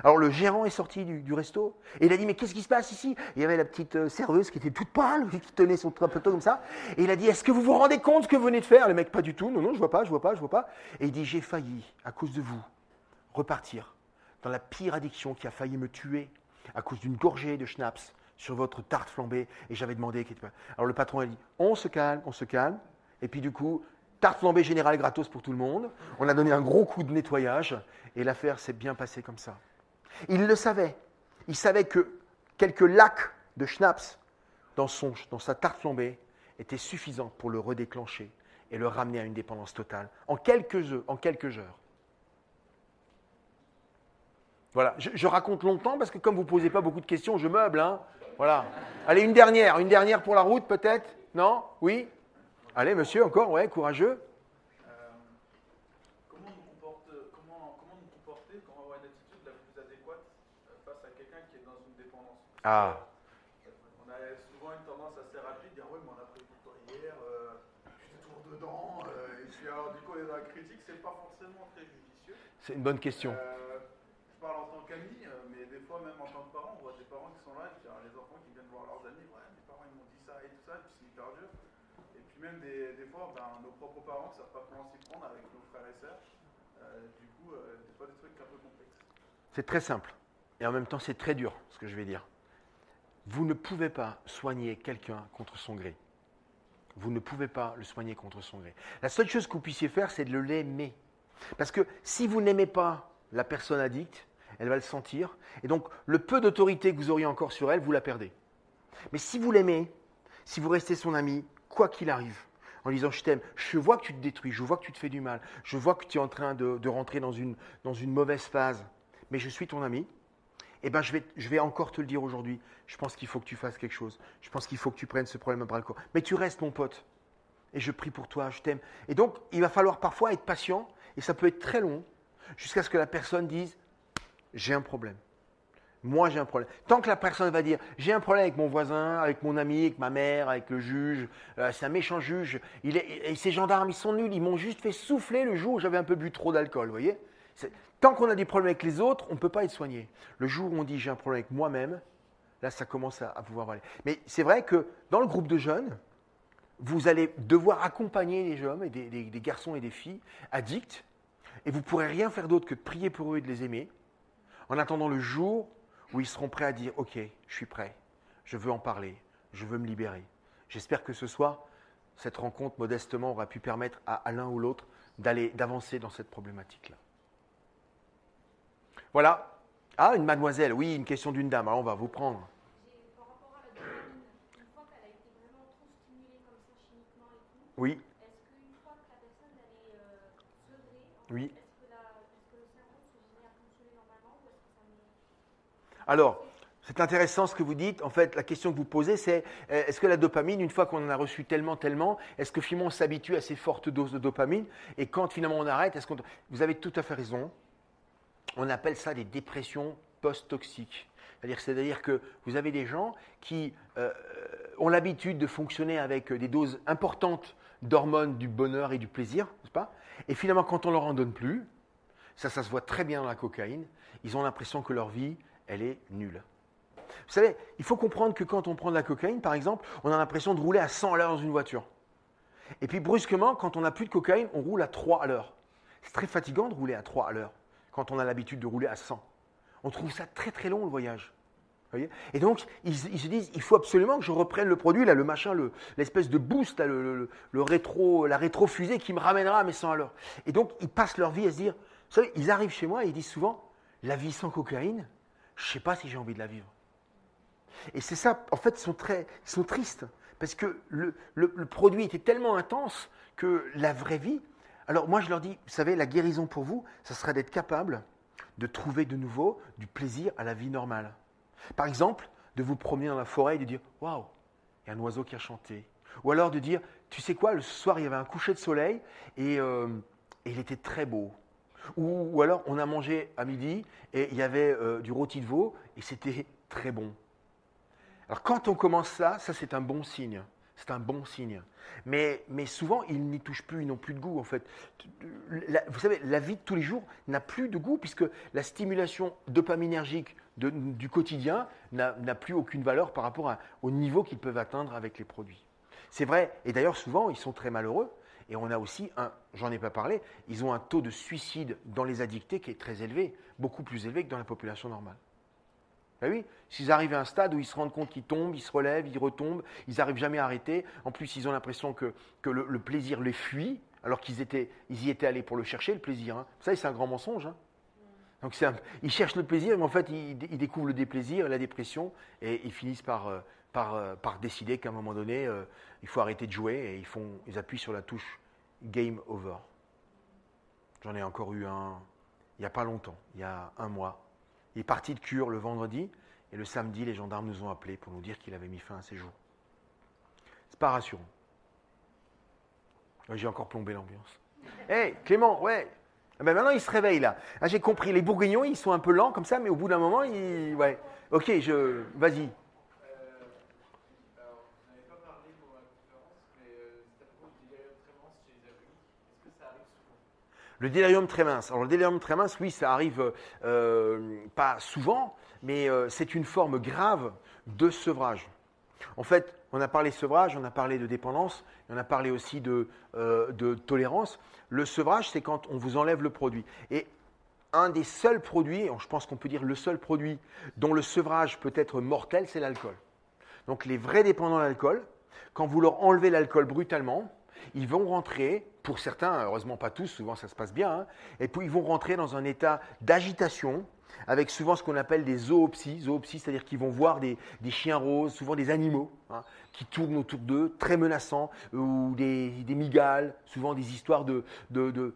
Alors le gérant est sorti du resto et il a dit mais qu'est-ce qui se passe ici? Il y avait la petite serveuse qui était toute pâle, qui tenait son plateau comme ça. Et il a dit est-ce que vous vous rendez compte ce que vous venez de faire? Le mec pas du tout, non, je vois pas. Et il dit j'ai failli, à cause de vous, repartir dans la pire addiction qui a failli me tuer à cause d'une gorgée de schnapps sur votre tarte flambée, et j'avais demandé... Alors le patron a dit, on se calme, et puis du coup, tarte flambée générale gratos pour tout le monde, on a donné un gros coup de nettoyage, et l'affaire s'est bien passée comme ça. Il le savait, il savait que quelques lacs de schnapps dans sa tarte flambée étaient suffisants pour le redéclencher et le ramener à une dépendance totale, en quelques heures. Voilà, je raconte longtemps parce que comme vous ne posez pas beaucoup de questions, je meuble, hein. Voilà. Allez, une dernière pour la route peut-être? Non? Oui? Allez, monsieur, encore, ouais, courageux. Comment nous comporter, comment avoir une attitude la plus adéquate face à quelqu'un qui est dans une dépendance? Ah. On a souvent une tendance assez rapide, dire oui, mais on a pris pour toi hier, je suis toujours dedans, et puis alors du coup on est dans la critique, c'est pas forcément très judicieux. C'est une bonne question. Je parle en tant qu'ami, mais des fois même en tant que parent, on voit des parents qui sont là, et puis les enfants qui viennent voir leurs amis, ouais, mes parents ils m'ont dit ça et tout ça, et puis c'est hyper dur. Et puis même des fois, nos propres parents ne savent pas comment s'y prendre avec nos frères et sœurs, du coup, des fois des trucs un peu complexes. C'est très simple, et en même temps c'est très dur, ce que je vais dire. Vous ne pouvez pas soigner quelqu'un contre son gré. Vous ne pouvez pas le soigner contre son gré. La seule chose que vous puissiez faire, c'est de l'aimer Parce que si vous n'aimez pas la personne addicte, elle va le sentir. Et donc, le peu d'autorité que vous auriez encore sur elle, vous la perdez. Mais si vous l'aimez, si vous restez son ami, quoi qu'il arrive, en disant je t'aime, je vois que tu te détruis, je vois que tu te fais du mal, je vois que tu es en train de rentrer dans une mauvaise phase, mais je suis ton ami, eh ben je vais encore te le dire aujourd'hui, je pense qu'il faut que tu fasses quelque chose, je pense qu'il faut que tu prennes ce problème à bras le corps. Mais tu restes mon pote, et je prie pour toi, je t'aime. Et donc, il va falloir parfois être patient, et ça peut être très long, jusqu'à ce que la personne dise j'ai un problème. Moi, j'ai un problème. Tant que la personne va dire j'ai un problème avec mon voisin, avec mon ami, avec ma mère, avec le juge, c'est un méchant juge, et ces gendarmes, ils sont nuls, ils m'ont juste fait souffler le jour où j'avais un peu bu trop d'alcool, vous voyez. Tant qu'on a des problèmes avec les autres, on ne peut pas être soigné. Le jour où on dit j'ai un problème avec moi-même, là, ça commence à pouvoir aller. Mais c'est vrai que dans le groupe de jeunes, vous allez devoir accompagner les jeunes, et des garçons et des filles addicts, et vous ne pourrez rien faire d'autre que de prier pour eux et de les aimer, en attendant le jour où ils seront prêts à dire « Ok, je suis prêt, je veux en parler, je veux me libérer ». J'espère que ce soir, cette rencontre, modestement, aura pu permettre à l'un ou l'autre d'avancer dans cette problématique-là. Voilà. Ah, une mademoiselle, oui, une question d'une dame, alors on va vous prendre. Par rapport à la dopamine, une fois qu'elle a été vraiment trop stimulée comme ça chimiquement et tout, Oui, est-ce qu'une fois que la personne elle est sevrée, oui. est-ce que le cerveau se met à fonctionner normalement ou est-ce que ça met... Alors, c'est intéressant ce que vous dites. En fait, la question que vous posez, c'est est-ce que la dopamine, une fois qu'on en a reçu tellement, est-ce que finalement on s'habitue à ces fortes doses de dopamine? Et quand finalement on arrête, vous avez tout à fait raison. On appelle ça des dépressions post-toxiques. C'est-à-dire que vous avez des gens qui ont l'habitude de fonctionner avec des doses importantes d'hormones du bonheur et du plaisir, n'est-ce pas? Et finalement, quand on ne leur en donne plus, ça se voit très bien dans la cocaïne, ils ont l'impression que leur vie, elle est nulle. Vous savez, il faut comprendre que quand on prend de la cocaïne, par exemple, on a l'impression de rouler à 100 à l'heure dans une voiture. Et puis brusquement, quand on n'a plus de cocaïne, on roule à 3 à l'heure. C'est très fatigant de rouler à 3 à l'heure quand on a l'habitude de rouler à 100. On trouve ça très très long le voyage. Vous voyez? Et donc, ils se disent, il faut absolument que je reprenne le produit, là, le machin, l'espèce de boost, là, la rétrofusée qui me ramènera à mes 100 à l'heure. Et donc, ils passent leur vie à se dire, vous savez, ils arrivent chez moi et ils disent souvent, la vie sans cocaïne, je ne sais pas si j'ai envie de la vivre. Et c'est ça, en fait, ils sont tristes, parce que le produit était tellement intense que la vraie vie... Alors moi, je leur dis, vous savez, la guérison pour vous, ça serait d'être capable de trouver de nouveau du plaisir à la vie normale. Par exemple, de vous promener dans la forêt et de dire « Waouh, il y a un oiseau qui a chanté ». Ou alors de dire « Tu sais quoi, ce soir, il y avait un coucher de soleil et il était très beau ». Ou alors, on a mangé à midi et il y avait du rôti de veau et c'était très bon. Alors, quand on commence ça c'est un bon signe. C'est un bon signe. Mais souvent, ils n'y touchent plus, ils n'ont plus de goût en fait. Vous savez, la vie de tous les jours n'a plus de goût puisque la stimulation dopaminergique du quotidien n'a plus aucune valeur par rapport au niveau qu'ils peuvent atteindre avec les produits. C'est vrai, et d'ailleurs souvent, ils sont très malheureux. Et on a aussi, j'en ai pas parlé, ils ont un taux de suicide dans les addictés qui est très élevé, beaucoup plus élevé que dans la population normale. Ben oui, s'ils arrivent à un stade où ils se rendent compte qu'ils tombent, ils se relèvent, ils retombent, ils n'arrivent jamais à arrêter. En plus, ils ont l'impression que le plaisir les fuit, alors qu'ils y étaient allés pour le chercher, le plaisir. Hein. Vous savez, c'est un grand mensonge. Hein. Donc ils cherchent le plaisir, mais en fait, ils découvrent le déplaisir et la dépression, et ils finissent par décider qu'à un moment donné, il faut arrêter de jouer, et ils appuient sur la touche Game Over. J'en ai encore eu un il n'y a pas longtemps, il y a un mois. Il est parti de cure le vendredi, et le samedi, les gendarmes nous ont appelés pour nous dire qu'il avait mis fin à ses jours. C'est pas rassurant. J'ai encore plombé l'ambiance. Hé, Clément, ouais. Ah ben maintenant, il se réveille là. Ah, j'ai compris, les bourguignons, ils sont un peu lents comme ça, mais au bout d'un moment, ouais. Ok, vas-y. Alors, vous n'avez pas parlé pour la conférence, mais c'est à propos du délirium tremens chez les aveugles. Est-ce que ça arrive souvent? Le délirium tremens. Alors le délirium tremens, oui, ça arrive pas souvent, mais c'est une forme grave de sevrage. En fait, on a parlé sevrage, on a parlé de dépendance, et on a parlé aussi de tolérance. Le sevrage, c'est quand on vous enlève le produit. Et un des seuls produits, je pense qu'on peut dire le seul produit dont le sevrage peut être mortel, c'est l'alcool. Donc les vrais dépendants d'alcool, quand vous leur enlevez l'alcool brutalement, ils vont rentrer pour certains, heureusement pas tous, souvent ça se passe bien, hein, et puis ils vont rentrer dans un état d'agitation, avec souvent ce qu'on appelle des zoopsies. Zoopsies, c'est-à-dire qu'ils vont voir des chiens roses, souvent des animaux, hein, qui tournent autour d'eux, très menaçants, ou des migales, souvent des histoires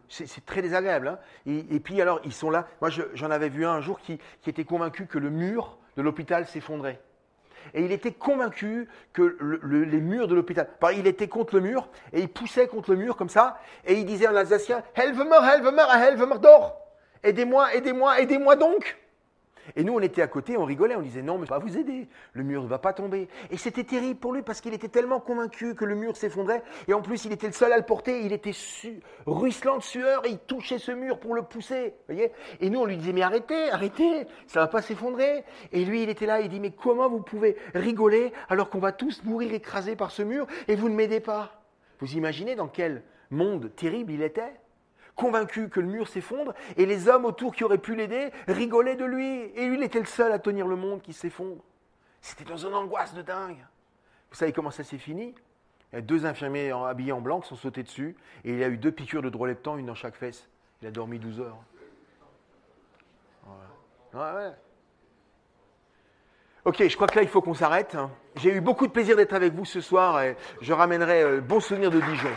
c'est très désagréable. Hein. Et puis alors, ils sont là. Moi, j'en avais vu un jour qui était convaincu que le mur de l'hôpital s'effondrait. Et il était convaincu que les murs de l'hôpital, il était contre le mur, et il poussait contre le mur comme ça, et il disait en alsacien, « Helve mir doch !» Aidez-moi, aidez-moi, aidez-moi donc. Et nous, on était à côté, on rigolait, on disait non, mais je ne vais pas vous aider, le mur ne va pas tomber. Et c'était terrible pour lui parce qu'il était tellement convaincu que le mur s'effondrait. Et en plus, il était le seul à le porter, il était ruisselant de sueur et il touchait ce mur pour le pousser. Voyez. Et nous, on lui disait mais arrêtez, arrêtez, ça ne va pas s'effondrer. Et lui, il était là, il dit mais comment vous pouvez rigoler alors qu'on va tous mourir écrasés par ce mur et vous ne m'aidez pas? Vous imaginez dans quel monde terrible il était? Convaincu que le mur s'effondre, et les hommes autour qui auraient pu l'aider rigolaient de lui. Et lui, il était le seul à tenir le monde qui s'effondre. C'était dans une angoisse de dingue. Vous savez comment ça s'est fini? Il y a 2 infirmiers habillés en blanc qui sont sautés dessus, et il a eu 2 piqûres de Droleptan, une dans chaque fesse. Il a dormi 12 heures. Voilà. Ouais. Ok, je crois que là, il faut qu'on s'arrête. J'ai eu beaucoup de plaisir d'être avec vous ce soir, et je ramènerai bon souvenir de Dijon.